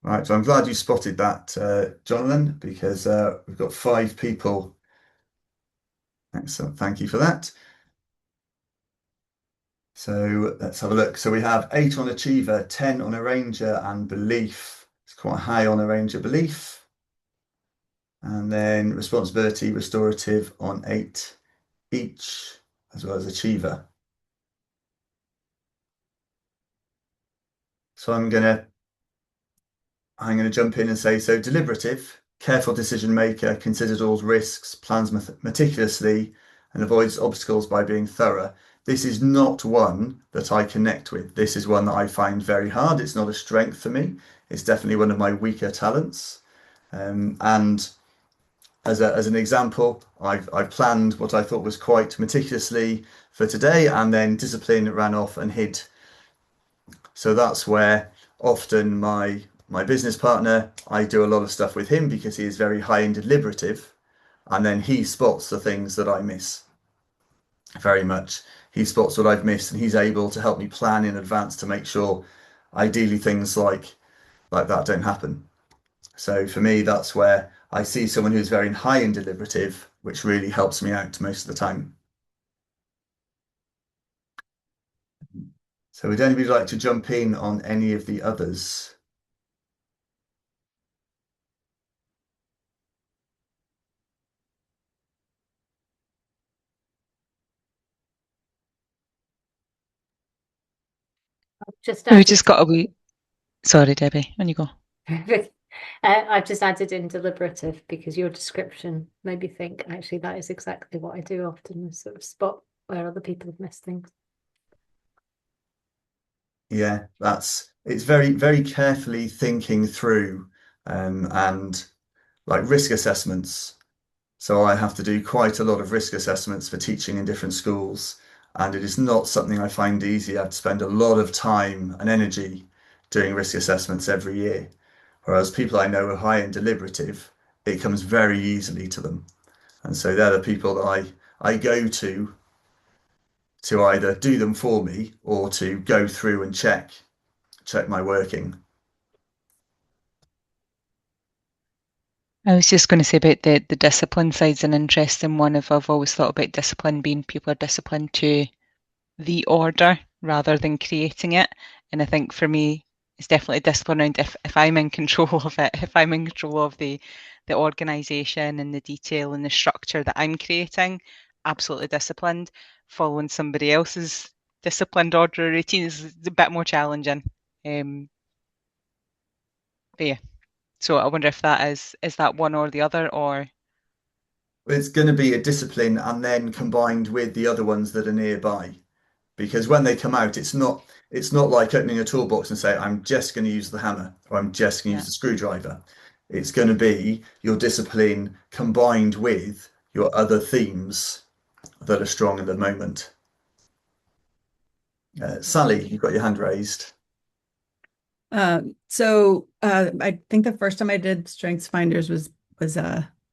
Right, so I'm glad you spotted that, Jonathan, because we've got 5 people. Excellent, thank you for that. So let's have a look. So we have 8 on achiever, 10 on arranger, and belief. It's quite high on arranger belief. And then responsibility, restorative on 8 each, as well as achiever. So I'm gonna jump in and say, so deliberative, careful decision maker, considers all risks, plans meticulously, and avoids obstacles by being thorough. This is not one that I connect with. This is one that I find very hard. It's not a strength for me. It's definitely one of my weaker talents. And as an example, I've planned what I thought was quite meticulously for today, and then discipline ran off and hid. So that's where often my business partner, I do a lot of stuff with him because he is very high and deliberative, and then he spots the things that I miss very much. He spots what I've missed, and he's able to help me plan in advance to make sure ideally things like that don't happen. So for me, that's where I see someone who's very high and deliberative, which really helps me out most of the time. So would anybody like to jump in on any of the others? Just We just got a wee. Sorry, Debbie, on you go. I've just added in deliberative because your description made me think actually that is exactly what I do often, is sort of spot where other people have missed things. Yeah, it's very, very carefully thinking through and like risk assessments. So I have to do quite a lot of risk assessments for teaching in different schools, and it is not something I find easy. I have to spend a lot of time and energy doing risk assessments every year. Whereas people I know are high and deliberative, it comes very easily to them. And so they're the people that I go to either do them for me or to go through and check my working. I was just going to say about the discipline side's an interesting one. If I've always thought about discipline being people are disciplined to the order rather than creating it. And I think for me, it's definitely discipline around if I'm in control of it, if I'm in control of the organisation and the detail and the structure that I'm creating, absolutely disciplined. Following somebody else's disciplined order or routine is a bit more challenging. But yeah. So I wonder if that is that one or the other, or It's going to be a discipline and then combined with the other ones that are nearby. Because when they come out, it's not like opening a toolbox and say, I'm just going to use the hammer or I'm just going to use the screwdriver. It's going to be your discipline combined with your other themes that are strong at the moment. Sally, you've got your hand raised. So I think the first time I did Strengths Finders was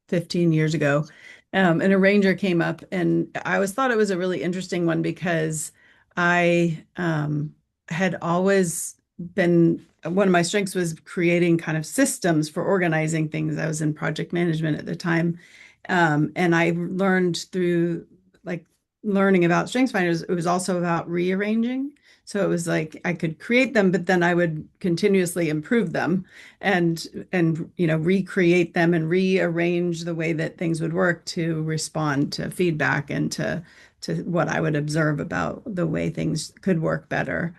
15 years ago. And a ranger came up, and I always thought it was a really interesting one because I had always been, one of my strengths was creating kind of systems for organizing things. I was in project management at the time. And I learned through like learning about Strengths Finders, it was also about rearranging. So it was like I could create them, but then I would continuously improve them and recreate them and rearrange the way that things would work to respond to feedback and to what I would observe about the way things could work better.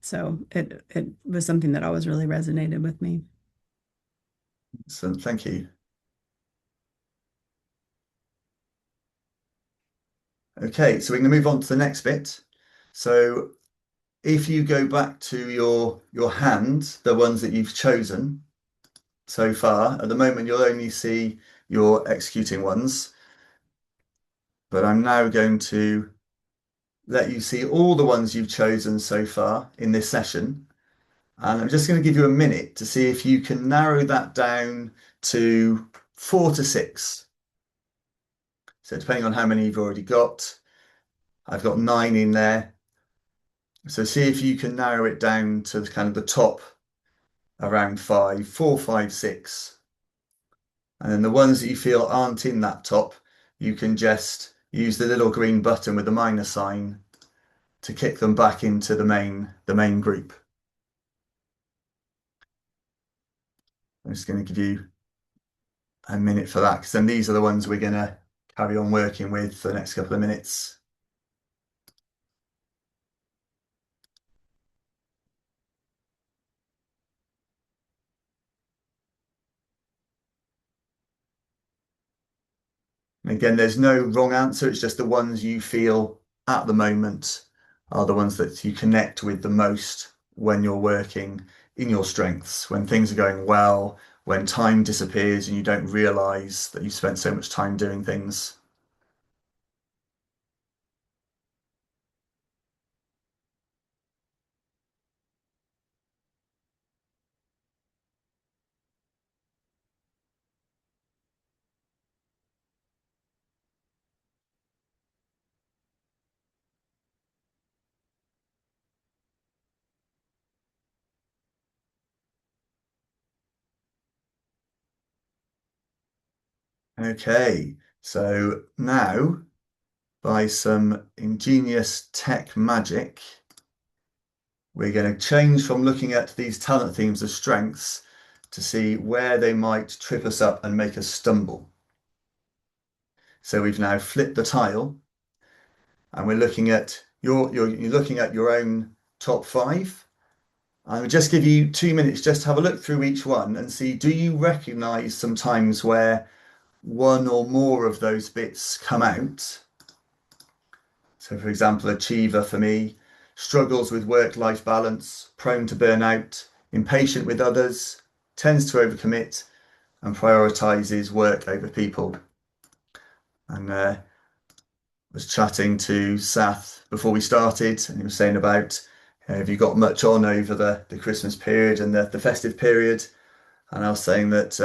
So it was something that always really resonated with me. So thank you. Okay, so we're going to move on to the next bit. So if you go back to your hand, the ones that you've chosen so far, at the moment you'll only see your executing ones. But I'm now going to let you see all the ones you've chosen so far in this session. And I'm just going to give you a minute to see if you can narrow that down to 4 to 6. So depending on how many you've already got, I've got 9 in there. So see if you can narrow it down to kind of the top around 5, 4, 5, 6. And then the ones that you feel aren't in that top, you can just use the little green button with the minus sign to kick them back into the main group. I'm just going to give you a minute for that, because then these are the ones we're going to carry on working with for the next couple of minutes. And again, there's no wrong answer. It's just the ones you feel at the moment are the ones that you connect with the most when you're working in your strengths, when things are going well, when time disappears and you don't realize that you spent so much time doing things. Okay, so now by some ingenious tech magic, we're going to change from looking at these talent themes of strengths to see where they might trip us up and make us stumble. So we've now flipped the tile and we're looking at you're looking at your own top 5. I will just give you 2 minutes just to have a look through each one and see, do you recognize some times where one or more of those bits come out? So for example, achiever for me, struggles with work-life balance, prone to burnout, impatient with others, tends to overcommit, and prioritizes work over people. And was chatting to Sath before we started, and he was saying about have you got much on over the Christmas period and the festive period? And I was saying that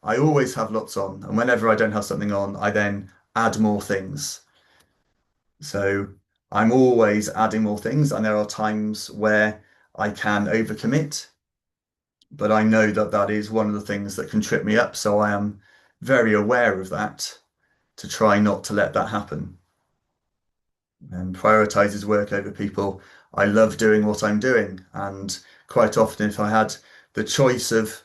I always have lots on, and whenever I don't have something on, I then add more things. So I'm always adding more things, and there are times where I can overcommit, but I know that that is one of the things that can trip me up. So I am very aware of that to try not to let that happen. And prioritizes work over people. I love doing what I'm doing, and quite often, if I had the choice of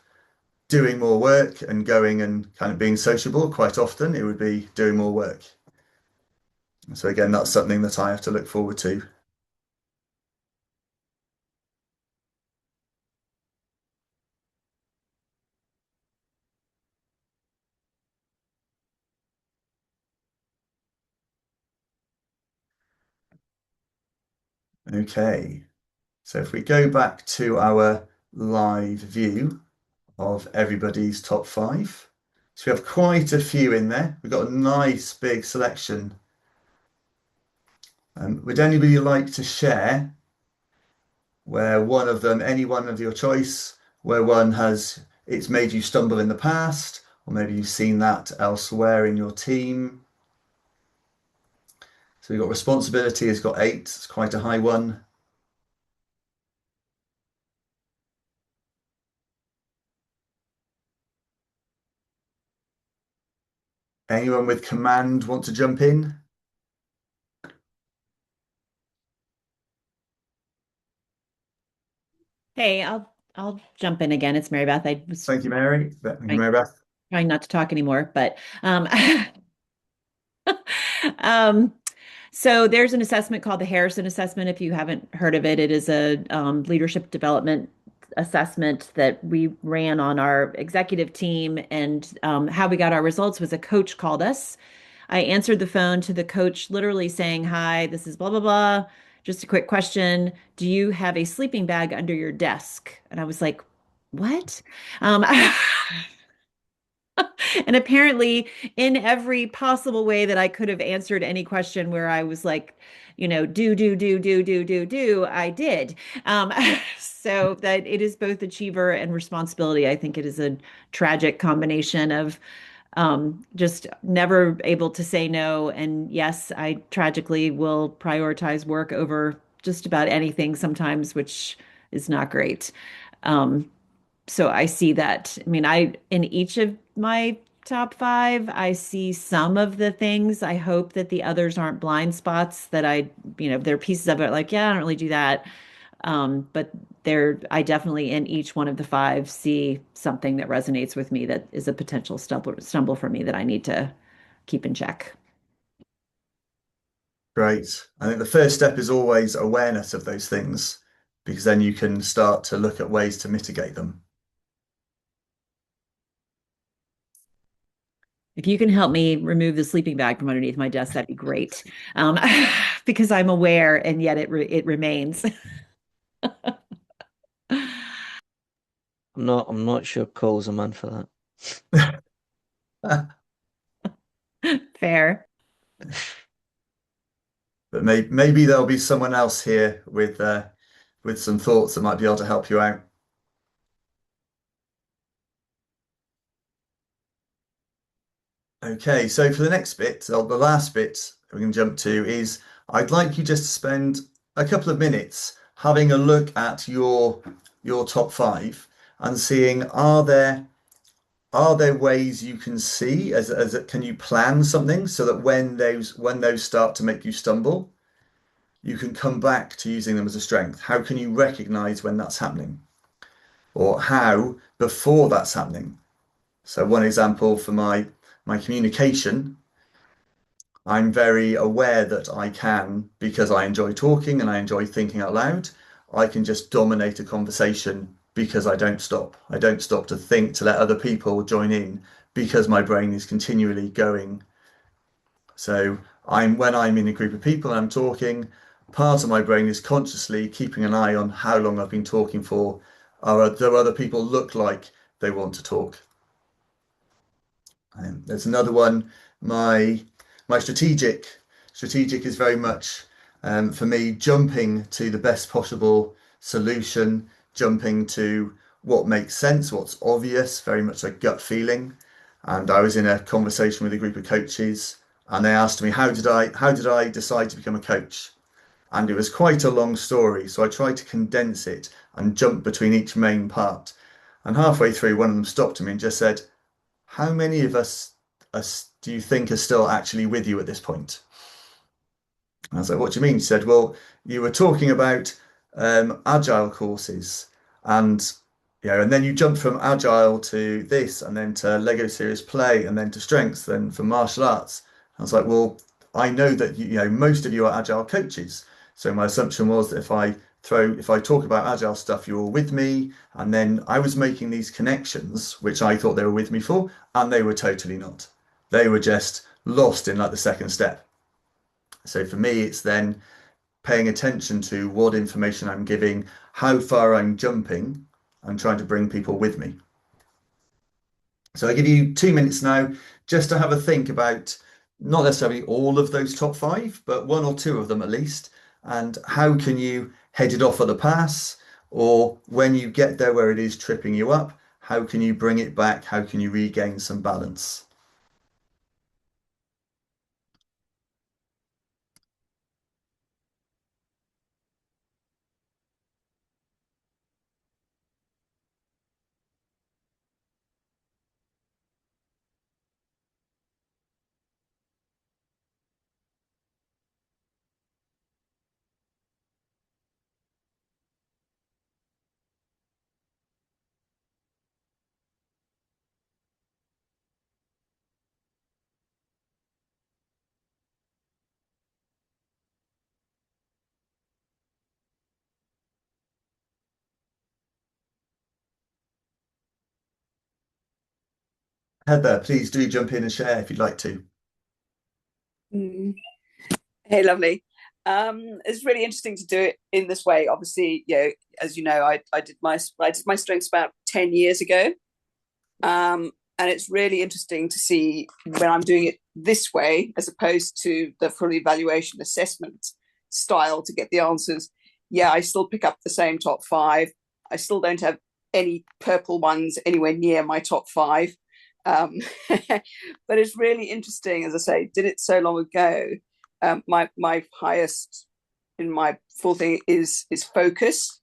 doing more work and going and kind of being sociable, quite often it would be doing more work. So again, that's something that I have to look forward to. Okay, so if we go back to our live view of everybody's top 5, so we have quite a few in there. We've got a nice big selection. Would anybody like to share where one of them, any one of your choice, where one it's made you stumble in the past, or maybe you've seen that elsewhere in your team? So we've got responsibility has got 8, it's quite a high one. Anyone with command want to jump in? Hey, I'll jump in again. It's Mary Beth. I was Thank you, Mary. Thank you, trying, Mary Beth. trying not to talk anymore, but um, so there's an assessment called the Harrison assessment. If you haven't heard of it, it is a leadership development assessment that we ran on our executive team. And how we got our results was a coach called us. I answered the phone to the coach, literally saying, "Hi, this is blah, blah, blah. Just a quick question. Do you have a sleeping bag under your desk?" And I was like, "What?" Um, And apparently, in every possible way that I could have answered any question where I was like, do, I did. Um, so that it is both achiever and responsibility. I think it is a tragic combination of just never able to say no. And yes, I tragically will prioritize work over just about anything sometimes, which is not great. Um, so I see that. I mean, in each of my top 5, I see some of the things. I hope that the others aren't blind spots that there are pieces of it like, yeah, I don't really do that. But I definitely in each one of the 5 see something that resonates with me that is a potential stumble for me that I need to keep in check. Great. I think the first step is always awareness of those things, because then you can start to look at ways to mitigate them. If you can help me remove the sleeping bag from underneath my desk, that'd be great. Um, because I'm aware and yet it remains. I'm not sure Cole's a man for that. Fair. But maybe there'll be someone else here with some thoughts that might be able to help you out. Okay, so for the next bit, or the last bit we can jump to is I'd like you just to spend a couple of minutes having a look at your top 5 and seeing are there ways you can see can you plan something so that when those start to make you stumble, you can come back to using them as a strength? How can you recognize when that's happening? Or how before that's happening? So one example for my communication, I'm very aware that I can, because I enjoy talking and I enjoy thinking out loud, I can just dominate a conversation because I don't stop. I don't stop to think, to let other people join in, because my brain is continually going. So when I'm in a group of people and I'm talking, part of my brain is consciously keeping an eye on how long I've been talking for. Do other people look like they want to talk? There's another one. My strategic is very much For me, jumping to the best possible solution, jumping to what makes sense, what's obvious, very much a gut feeling. And I was in a conversation with a group of coaches, and they asked me, how did I decide to become a coach? And it was quite a long story, so I tried to condense it and jump between each main part. And halfway through, one of them stopped me and just said, how many of us do you think are still actually with you at this point? And I was like, what do you mean? She said, well, you were talking about agile courses, and and then you jumped from agile to this, and then to Lego Serious Play, and then to strengths, then from martial arts. I was like, well, I know that most of you are agile coaches. So my assumption was that if I talk about agile stuff, you're all with me. And then I was making these connections, which I thought they were with me for, and they were totally not. They were just lost in like the second step. So for me, it's then paying attention to what information I'm giving, how far I'm jumping, and trying to bring people with me. So I give you 2 minutes now just to have a think about not necessarily all of those top 5, but one or two of them at least. And how can you head it off at the pass? Or when you get there where it is tripping you up, how can you bring it back? How can you regain some balance? Heather, please do jump in and share if you'd like to. Hey, lovely. It's really interesting to do it in this way. Obviously, as you know, I did my strengths about 10 years ago. And it's really interesting to see when I'm doing it this way, as opposed to the full evaluation assessment style to get the answers. Yeah, I still pick up the same top 5. I still don't have any purple ones anywhere near my top 5. But it's really interesting, as I say, did it so long ago. My highest in my full thing is focus.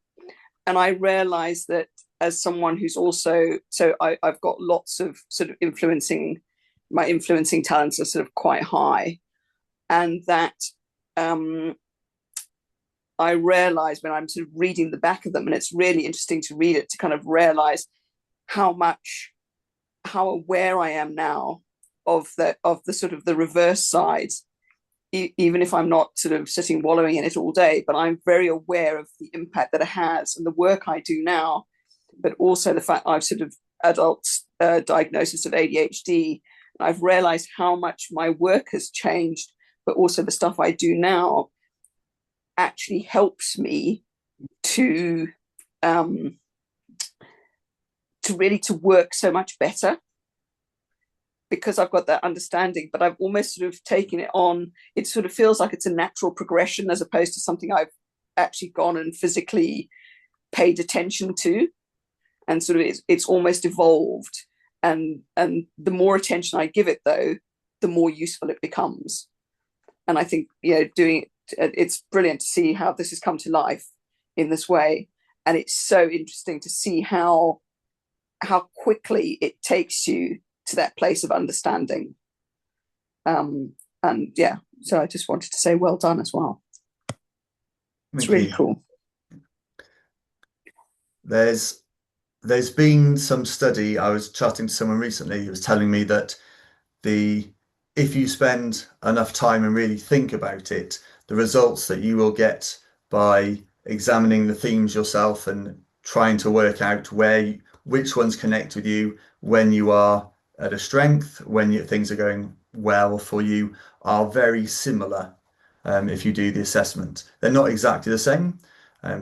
And I realized that as someone who's also, I've got lots of sort of my influencing talents are sort of quite high. And that I realized when I'm sort of reading the back of them, and it's really interesting to read it, to kind of realize how aware I am now of the sort of the reverse sides, even if I'm not sort of sitting wallowing in it all day, but I'm very aware of the impact that it has and the work I do now, but also the fact I've sort of adult diagnosis of ADHD. And I've realized how much my work has changed, but also the stuff I do now actually helps me to really to work so much better, because I've got that understanding. But I've almost sort of taken it on. It sort of feels like it's a natural progression, as opposed to something I've actually gone and physically paid attention to, and sort of it's almost evolved. And the more attention I give it, though, the more useful it becomes. And I think doing it's brilliant to see how this has come to life in this way. And it's so interesting to see how quickly it takes you to that place of understanding. And yeah, so I just wanted to say well done as well. It's really cool. There's been some study. I was chatting to someone recently who was telling me that if you spend enough time and really think about it, the results that you will get by examining the themes yourself and trying to work out which ones connect with you when you are at a strength, when things are going well for you, are very similar. If you do the assessment, they're not exactly the same,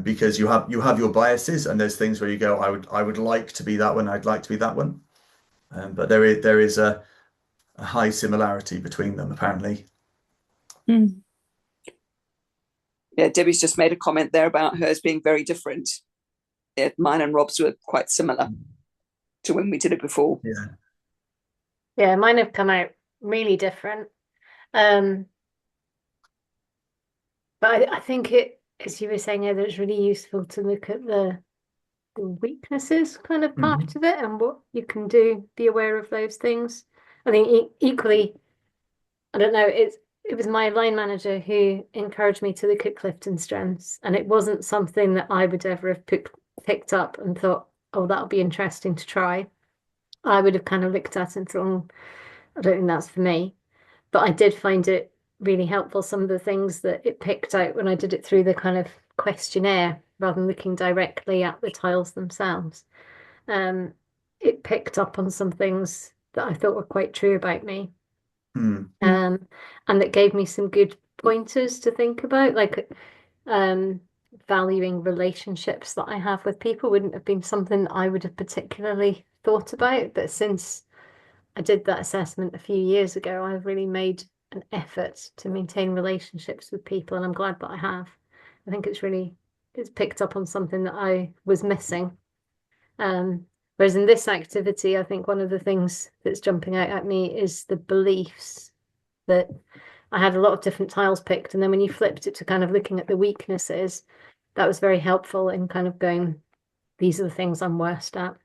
because you have your biases, and there's things where you go, I would like to be that one, I'd like to be that one, but there is a high similarity between them, apparently. Yeah, Debbie's just made a comment there about hers being very different. Yeah, mine and Rob's were quite similar to when we did it before. Yeah, mine have come out really different. But I think it, as you were saying, that it's really useful to look at the weaknesses kind of part of it and what you can do, be aware of those things. I think equally, I don't know, it was my line manager who encouraged me to look at Clifton strengths, and it wasn't something that I would ever have picked up and thought, oh, that'll be interesting to try. I would have kind of looked at it and thought, oh, I don't think that's for me. But I did find it really helpful, some of the things that it picked out when I did it through the kind of questionnaire rather than looking directly at the tiles themselves. It picked up on some things that I thought were quite true about me. And that gave me some good pointers to think about, like valuing relationships that I have with people wouldn't have been something that I would have particularly thought about. But since I did that assessment a few years ago, I've really made an effort to maintain relationships with people, and I'm glad that I have. I think it's picked up on something that I was missing. Whereas in this activity, I think one of the things that's jumping out at me is the beliefs that I had a lot of different tiles picked. And then when you flipped it to kind of looking at the weaknesses, that was very helpful in kind of going, these are the things I'm worst at.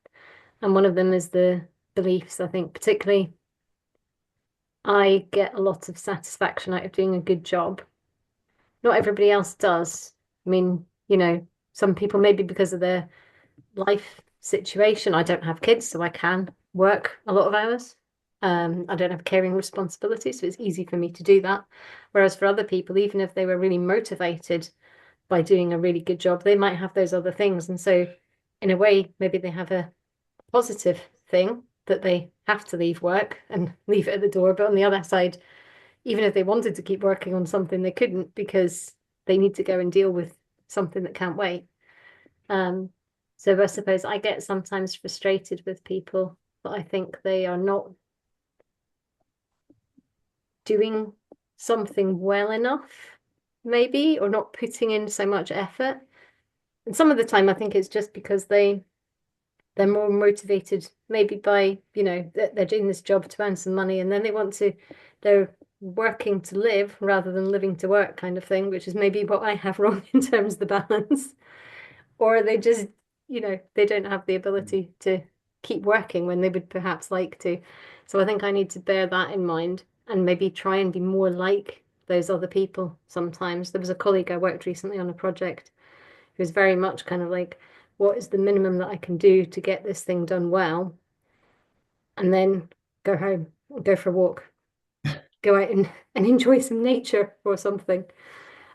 And one of them is the beliefs. I think particularly I get a lot of satisfaction out of doing a good job. Not everybody else does. I mean, some people, maybe because of their life situation. I don't have kids, so I can work a lot of hours. I don't have caring responsibilities, so it's easy for me to do that. Whereas for other people, even if they were really motivated by doing a really good job, they might have those other things. And so in a way, maybe they have a positive thing that they have to leave work and leave it at the door. But on the other side, even if they wanted to keep working on something, they couldn't because they need to go and deal with something that can't wait. So I suppose I get sometimes frustrated with people that I think they are not doing something well enough, maybe, or not putting in so much effort. And some of the time I think it's just because they're more motivated maybe by, they're doing this job to earn some money, and then they're working to live rather than living to work kind of thing, which is maybe what I have wrong in terms of the balance. Or they just, they don't have the ability to keep working when they would perhaps like to. So I think I need to bear that in mind and maybe try and be more like those other people sometimes. There was a colleague I worked recently on a project who was very much kind of like, what is the minimum that I can do to get this thing done well? And then go home, go for a walk, go out and enjoy some nature or something.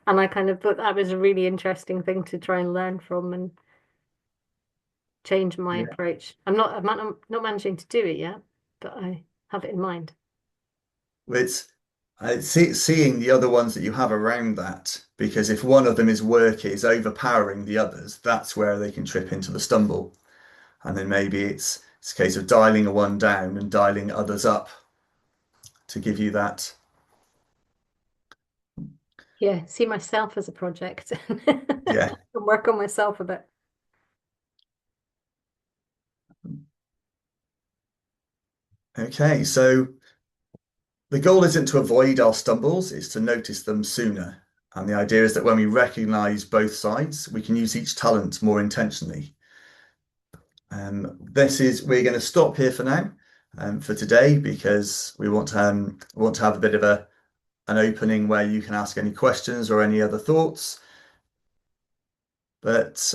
And I kind of thought that was a really interesting thing to try and learn from and change my approach. I'm not managing to do it yet, but I have it in mind. It's seeing the other ones that you have around that, because if one of them is overpowering the others, that's where they can trip into the stumble. And then maybe it's a case of dialing one down and dialing others up to give you that. Yeah, see myself as a project. Yeah. And work on myself a bit. Okay, so the goal isn't to avoid our stumbles, it's to notice them sooner. And the idea is that when we recognize both sides, we can use each talent more intentionally. We're going to stop here for now, for today, because we want to have a bit of an opening where you can ask any questions or any other thoughts. But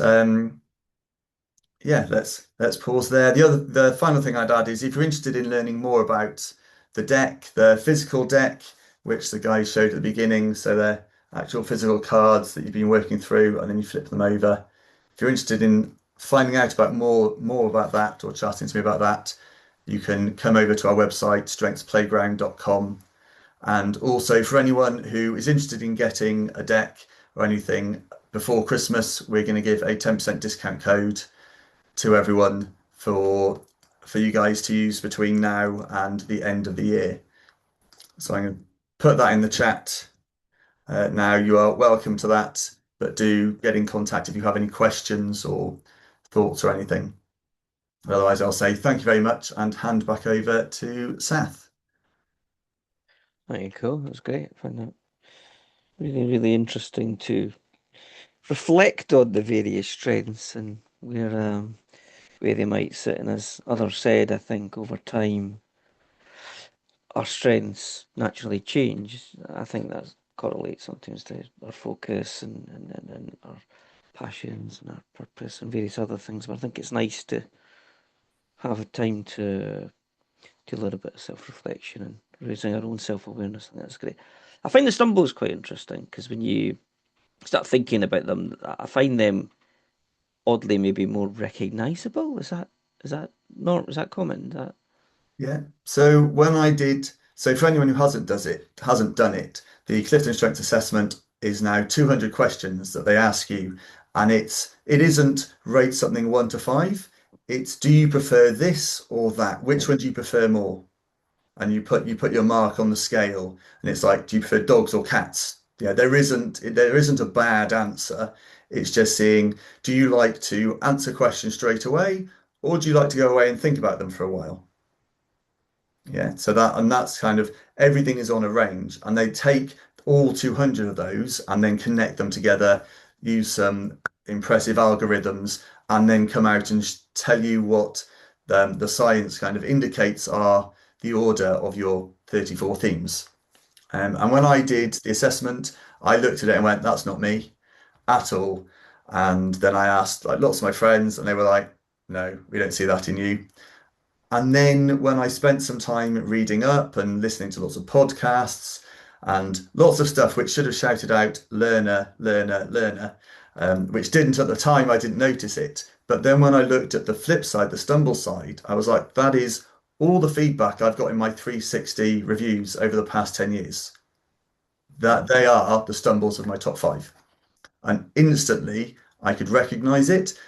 yeah, let's pause there. The final thing I'd add is if you're interested in learning more about the deck, the physical deck, which the guy showed at the beginning, so they're actual physical cards that you've been working through, and then you flip them over. If you're interested in finding out about more about that or chatting to me about that, you can come over to our website, strengthsplayground.com. And also for anyone who is interested in getting a deck or anything before Christmas, we're going to give a 10% discount code to everyone for you guys to use between now and the end of the year. So I'm going to put that in the chat Now you are welcome to that, but do get in contact if you have any questions or thoughts or anything. Otherwise, I'll say thank you very much and hand back over to Sath. Very cool. That was great. I found that really, really interesting to reflect on the various strengths and where they might sit. And as others said, I think over time our strengths naturally change. I think that correlates sometimes to our focus and our passions and our purpose and various other things. But I think it's nice to have a time to do a little bit of self-reflection and raising our own self-awareness. I think that's great. I find the stumbles quite interesting because when you start thinking about them, I find them oddly maybe more recognizable. Is that common? Yeah. So for anyone who hasn't done it, the Clifton Strengths Assessment is now 200 questions that they ask you, and it isn't rate something 1 to 5. It's do you prefer this or that? Which one do you prefer more? And you put your mark on the scale, and it's like, do you prefer dogs or cats? Yeah, there isn't a bad answer. It's just seeing, do you like to answer questions straight away, or do you like to go away and think about them for a while? Yeah, so that's kind of everything is on a range, and they take all 200 of those and then connect them together, use some impressive algorithms, and then come out and tell you what the science kind of indicates are the order of your 34 themes. And when I did the assessment, I looked at it and went, that's not me at all. And then I asked like lots of my friends, and they were like, no, we don't see that in you. And then when I spent some time reading up and listening to lots of podcasts and lots of stuff which should have shouted out learner, learner, learner, which didn't at the time, I didn't notice it. But then when I looked at the flip side, the stumble side, I was like, that is all the feedback I've got in my 360 reviews over the past 10 years. That they are the stumbles of my top 5. And instantly I could recognize it.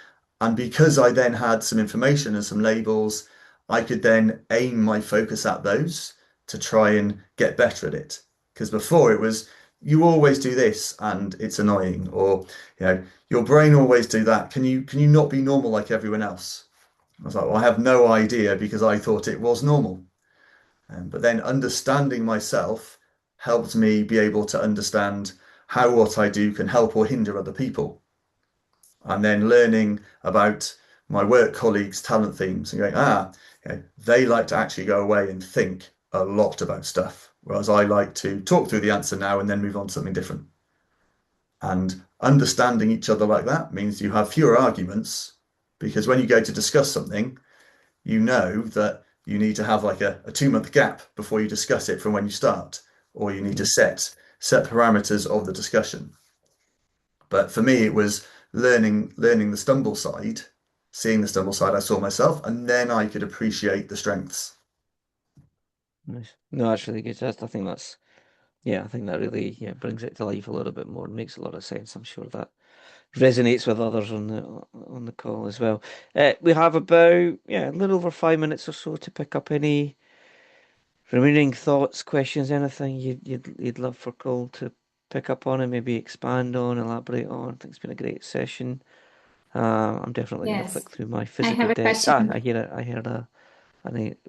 And because I then had some information and some labels, I could then aim my focus at those to try and get better at it. Because before it was, you always do this and it's annoying, or your brain always do that. Can you not be normal like everyone else? I was like, well, I have no idea because I thought it was normal. But then understanding myself helped me be able to understand how what I do can help or hinder other people. And then learning about my work colleagues' talent themes and going, they like to actually go away and think a lot about stuff, whereas I like to talk through the answer now and then move on to something different. And understanding each other like that means you have fewer arguments, because when you go to discuss something, you know that you need to have like a 2-month gap before you discuss it from when you start, or you need to set parameters of the discussion. But for me, it was learning the stumble side, seeing the stumble side I saw myself, and then I could appreciate the strengths. Nice. No, that's really good. I think I think that really brings it to life a little bit more and makes a lot of sense. I'm sure that resonates with others on the call as well. We have about a little over 5 minutes or so to pick up any remaining thoughts, questions, anything you'd love for Cole to pick up on and maybe expand on, elaborate on. I think it's been a great session. I'm definitely going to Yes. flick through my I physical have a deck. question. I heard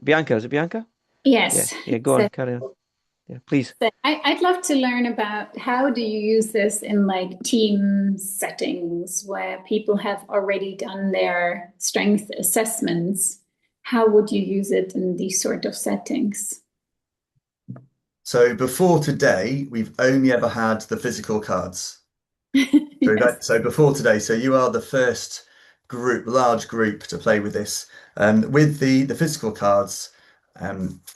Bianca. Is it Bianca? Yes. Yeah, go on, carry on. Yeah, please. So I'd love to learn about how do you use this in like team settings where people have already done their strength assessments. How would you use it in these sort of settings? So before today, we've only ever had the physical cards. Yes. So before today, so you are the first large group to play with this. With the physical cards,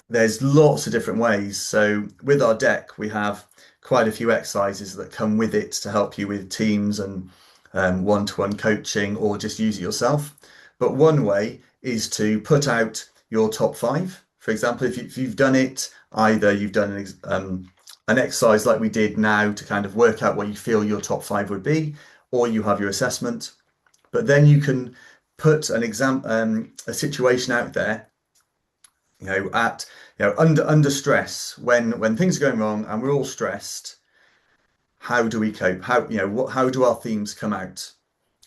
there's lots of different ways. So with our deck, we have quite a few exercises that come with it to help you with teams and one-to-one coaching, or just use it yourself. But one way is to put out your top 5. For example, if you've done it, either you've done an exercise like we did now to kind of work out what you feel your top 5 would be, or you have your assessment. But then you can put a situation out there, under stress, when things are going wrong and we're all stressed. how do we cope? How do our themes come out?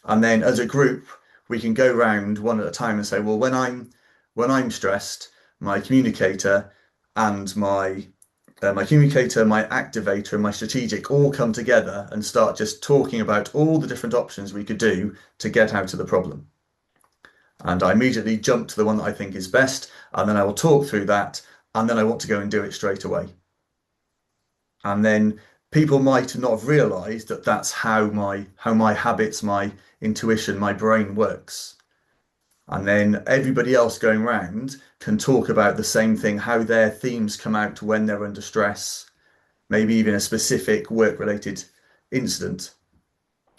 And then as a group, we can go round one at a time and say, well, when I'm stressed, my communicator and my communicator, my activator, and my strategic all come together and start just talking about all the different options we could do to get out of the problem. And I immediately jump to the one that I think is best, and then I will talk through that, and then I want to go and do it straight away. And then people might not have realized that that's how my habits, my intuition, my brain works. And then everybody else going round can talk about the same thing, how their themes come out when they're under stress, maybe even a specific work-related incident.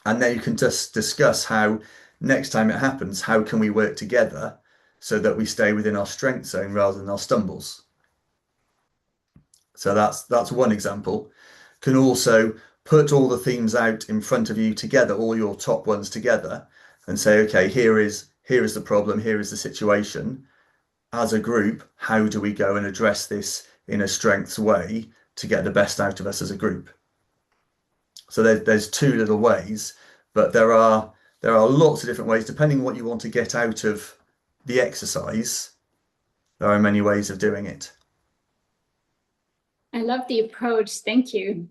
And then you can just discuss how next time it happens, how can we work together so that we stay within our strength zone rather than our stumbles. So that's one example. Can also put all the themes out in front of you together, all your top ones together, and say, okay, here is the problem, here is the situation. As a group, how do we go and address this in a strengths way to get the best out of us as a group? So there's two little ways, but there are lots of different ways depending on what you want to get out of the exercise. There are many ways of doing it. I love the approach. Thank you.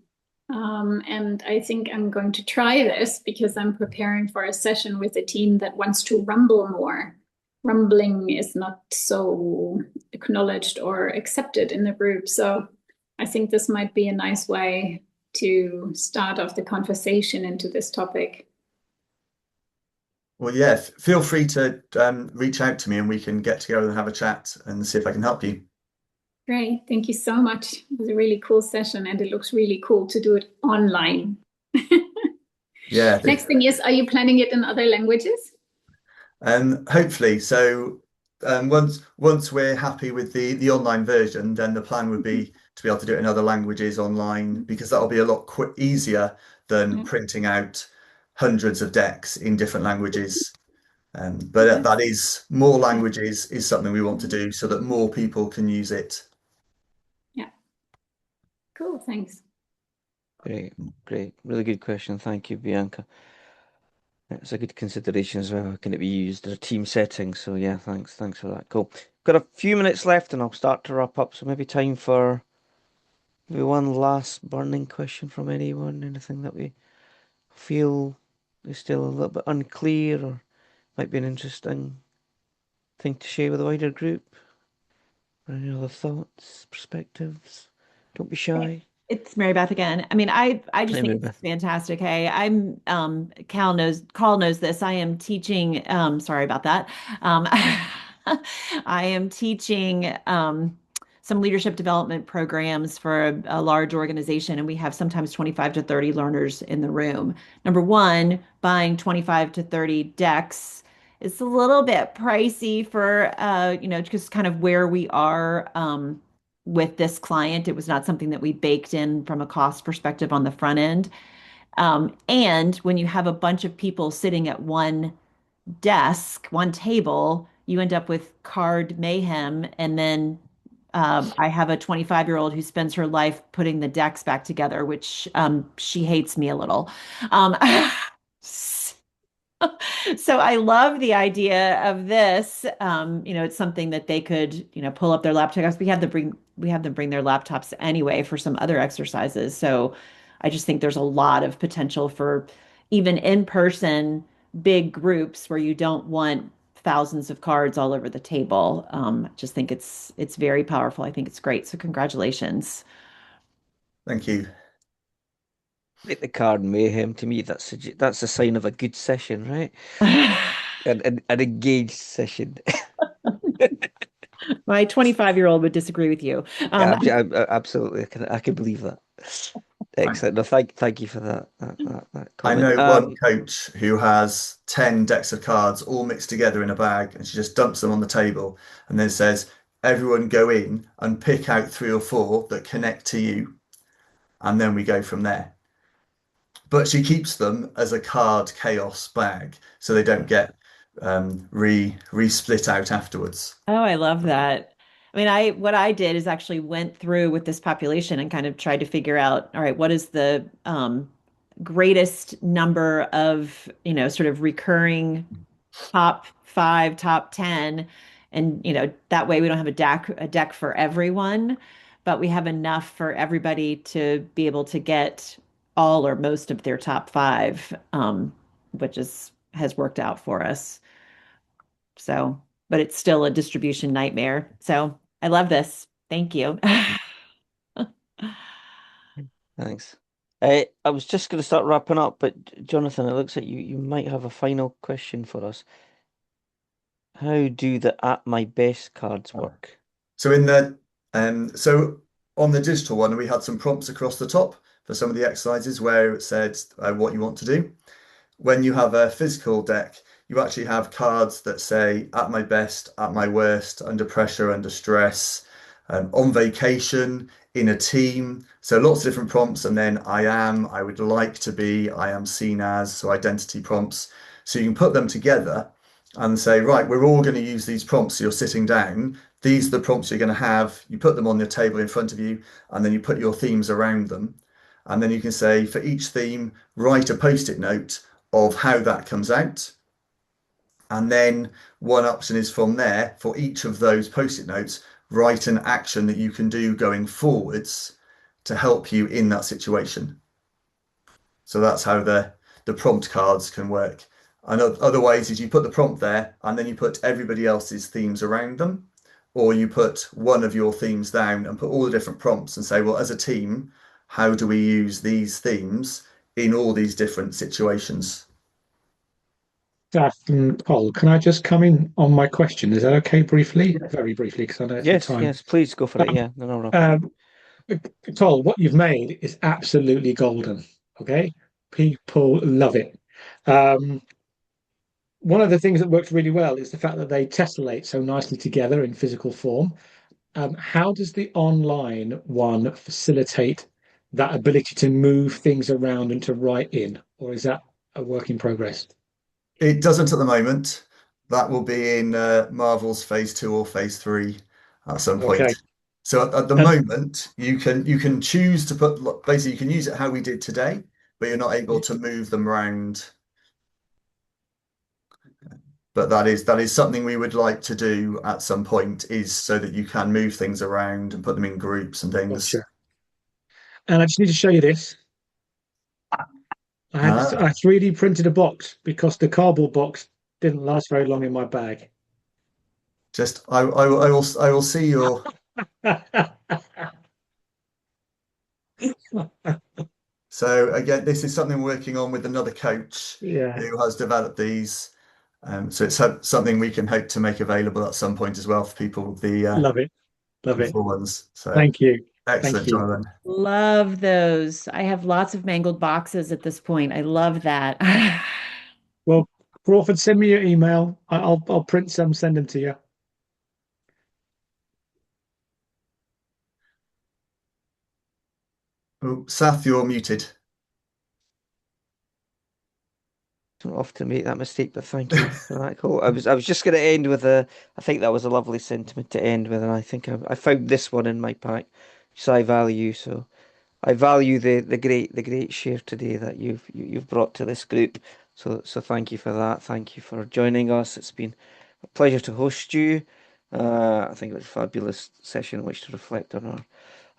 And I think I'm going to try this because I'm preparing for a session with a team that wants to rumble more. Rumbling is not so acknowledged or accepted in the group. So I think this might be a nice way to start off the conversation into this topic. Well, yeah, feel free to reach out to me and we can get together and have a chat and see if I can help you. Great. Thank you so much. It was a really cool session and it looks really cool to do it online. Yeah. Next thing is, are you planning it in other languages? Hopefully. So once we're happy with the online version, then the plan would be to be able to do it in other languages online, because that'll be a lot easier than printing out hundreds of decks in different languages. But that is, more languages is something we want to do so that more people can use it. Yeah. Cool. Thanks. Great. Really good question. Thank you, Bianca. It's a good consideration as well. Can it be used as a team setting? So yeah, thanks for that. Cool. Got a few minutes left and I'll start to wrap up. So maybe time for maybe one last burning question from anyone. Anything that we feel is still a little bit unclear or might be an interesting thing to share with the wider group. Or any other thoughts, perspectives? Don't be shy. It's Mary Beth again. I mean, I just think it's fantastic. Hey, I'm Carl knows this. I am teaching, sorry about that. I am teaching some leadership development programs for a large organization, and we have sometimes 25 to 30 learners in the room. Number one, buying 25 to 30 decks. It's a little bit pricey for just kind of where we are with this client. It was not something that we baked in from a cost perspective on the front end. And when you have a bunch of people sitting at one desk, one table, you end up with card mayhem. And then I have a 25-year-old who spends her life putting the decks back together, which she hates me a little. So I love the idea of this. It's something that they could, pull up their laptops. We have them bring their laptops anyway for some other exercises. So I just think there's a lot of potential for even in-person big groups where you don't want thousands of cards all over the table. I just think it's very powerful. I think it's great. So congratulations. Thank you. Like the card mayhem, to me, that's a sign of a good session, right? an engaged session. My 25-year-old would disagree with you. Yeah, absolutely. I can believe that. Excellent. No, thank you for that comment. I know one coach who has 10 decks of cards all mixed together in a bag, and she just dumps them on the table and then says, everyone go in and pick out 3 or 4 that connect to you. And then we go from there. But she keeps them as a card chaos bag so they don't get re-split out afterwards. Oh, I love that. I mean, what I did is actually went through with this population and kind of tried to figure out, all right, what is the greatest number of, sort of recurring top 5, top 10. And, that way we don't have a deck for everyone, but we have enough for everybody to be able to get all or most of their top 5, which has worked out for us. So, but it's still a distribution nightmare. So I love this. Thank you. Thanks. I was just going to start wrapping up, but Jonathan, it looks like you might have a final question for us. How do the At My Best cards work? So so on the digital one, we had some prompts across the top for some of the exercises where it said what you want to do. When you have a physical deck, you actually have cards that say at my best, at my worst, under pressure, under stress, on vacation, in a team. So lots of different prompts. And then I am, I would like to be, I am seen as, so identity prompts. So you can put them together and say, right, we're all going to use these prompts. So you're sitting down. These are the prompts you're going to have. You put them on the table in front of you, and then you put your themes around them. And then you can say, for each theme, write a post-it note of how that comes out. And then one option is from there, for each of those post-it notes, write an action that you can do going forwards to help you in that situation. So that's how the prompt cards can work. And other ways is you put the prompt there and then you put everybody else's themes around them, or you put one of your themes down and put all the different prompts and say, well, as a team, how do we use these themes in all these different situations? Sath and Col, can I just come in on my question? Is that okay briefly? Very briefly, because I know it's the time. Yes, please go for it. Yeah, no. Col, what you've made is absolutely golden. Okay, people love it. One of the things that works really well is the fact that they tessellate so nicely together in physical form. How does the online one facilitate that ability to move things around and to write in, or is that a work in progress? It doesn't at the moment. That will be in Marvel's phase 2 or phase 3 at some point. Okay. So at the moment, you can choose to put, basically you can use it how we did today, but you're not able to move them around. But that is something we would like to do at some point, is so that you can move things around and put them in groups and things. Gotcha. And I just need to show you this. I 3D printed a box because the cardboard box didn't last very long in my bag. Just I will see your. So again, this is something we're working on with another coach who has developed these. So it's something we can hope to make available at some point as well for people with the love it full ones. So thank you. Excellent, Jonathan. Love those. I have lots of mangled boxes at this point. I love that. Well, Crawford, send me your email. I'll print some, send them to you. Oh, Sath, you're muted. Don't often make that mistake, but thank you for that, Cole. I was just going to end with I think that was a lovely sentiment to end with, and I think I found this one in my pack, which I value. So I value the great share today that you've brought to this group. So thank you for that. Thank you for joining us. It's been a pleasure to host you. I think it was a fabulous session in which to reflect on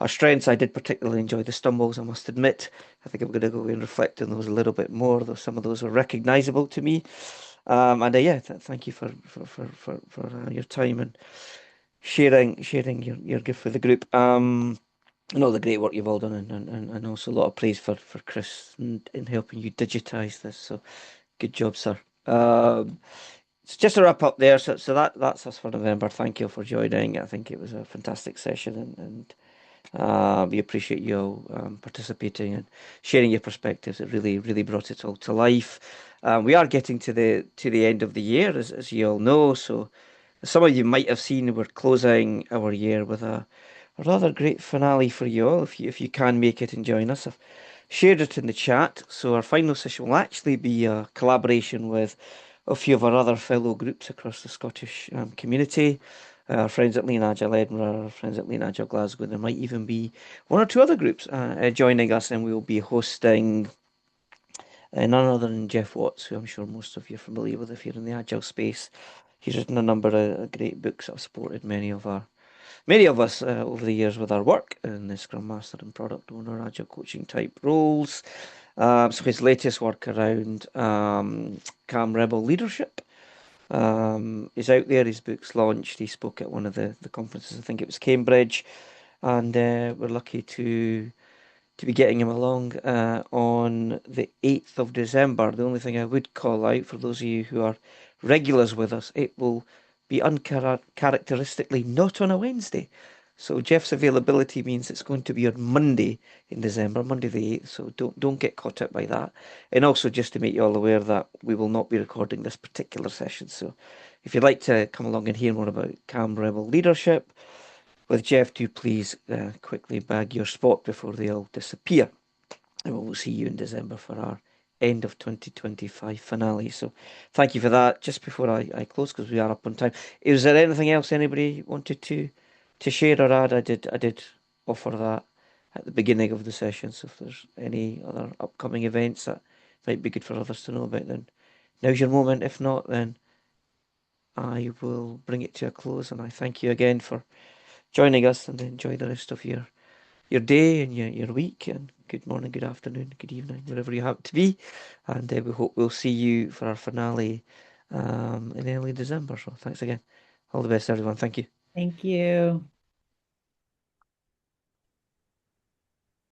our strengths. I did particularly enjoy the stumbles, I must admit. I think I'm going to go and reflect on those a little bit more, though some of those are recognizable to me. Thank you for your time and sharing your gift with the group. And all the great work you've all done, and also a lot of praise for Chris in helping you digitize this. So good job, sir. So just to wrap up there, so that's us for November. Thank you for joining. I think it was a fantastic session, and we appreciate you all participating and sharing your perspectives. It really brought it all to life. We are getting to the end of the year, as you all know. So some of you might have seen we're closing our year with a rather great finale for you all. If you can make it and join us, I've shared it in the chat. So our final session will actually be a collaboration with a few of our other fellow groups across the Scottish community. our friends at Lean Agile Edinburgh, our friends at Lean Agile Glasgow. There might even be one or two other groups joining us, and we'll be hosting none other than Jeff Watts, who I'm sure most of you are familiar with if you're in the Agile space. He's written a number of great books that have supported many of us over the years with our work in the Scrum Master and Product Owner, Agile coaching type roles. So his latest work around Calm Rebel leadership is out there. His book's launched. He spoke at one of the conferences, I think it was Cambridge, and we're lucky to be getting him along on the 8th of December. The only thing I would call out for those of you who are regulars with us, it will be uncharacteristically not on a Wednesday. So Jeff's availability means it's going to be on Monday in December, Monday the 8th. So don't get caught up by that. And also just to make you all aware that we will not be recording this particular session. So if you'd like to come along and hear more about Calm Rebel leadership with Jeff, do please quickly bag your spot before they all disappear. And we'll see you in December for our end of 2025 finale. So thank you for that. Just before I close, because we are up on time, is there anything else anybody wanted to share or add? I did offer that at the beginning of the session. So if there's any other upcoming events that might be good for others to know about, then now's your moment. If not, then I will bring it to a close. And I thank you again for joining us, and enjoy the rest of your day and your week, and good morning, good afternoon, good evening, wherever you happen to be. And we hope we'll see you for our finale in early December. So thanks again. All the best, everyone. Thank you. Thank you.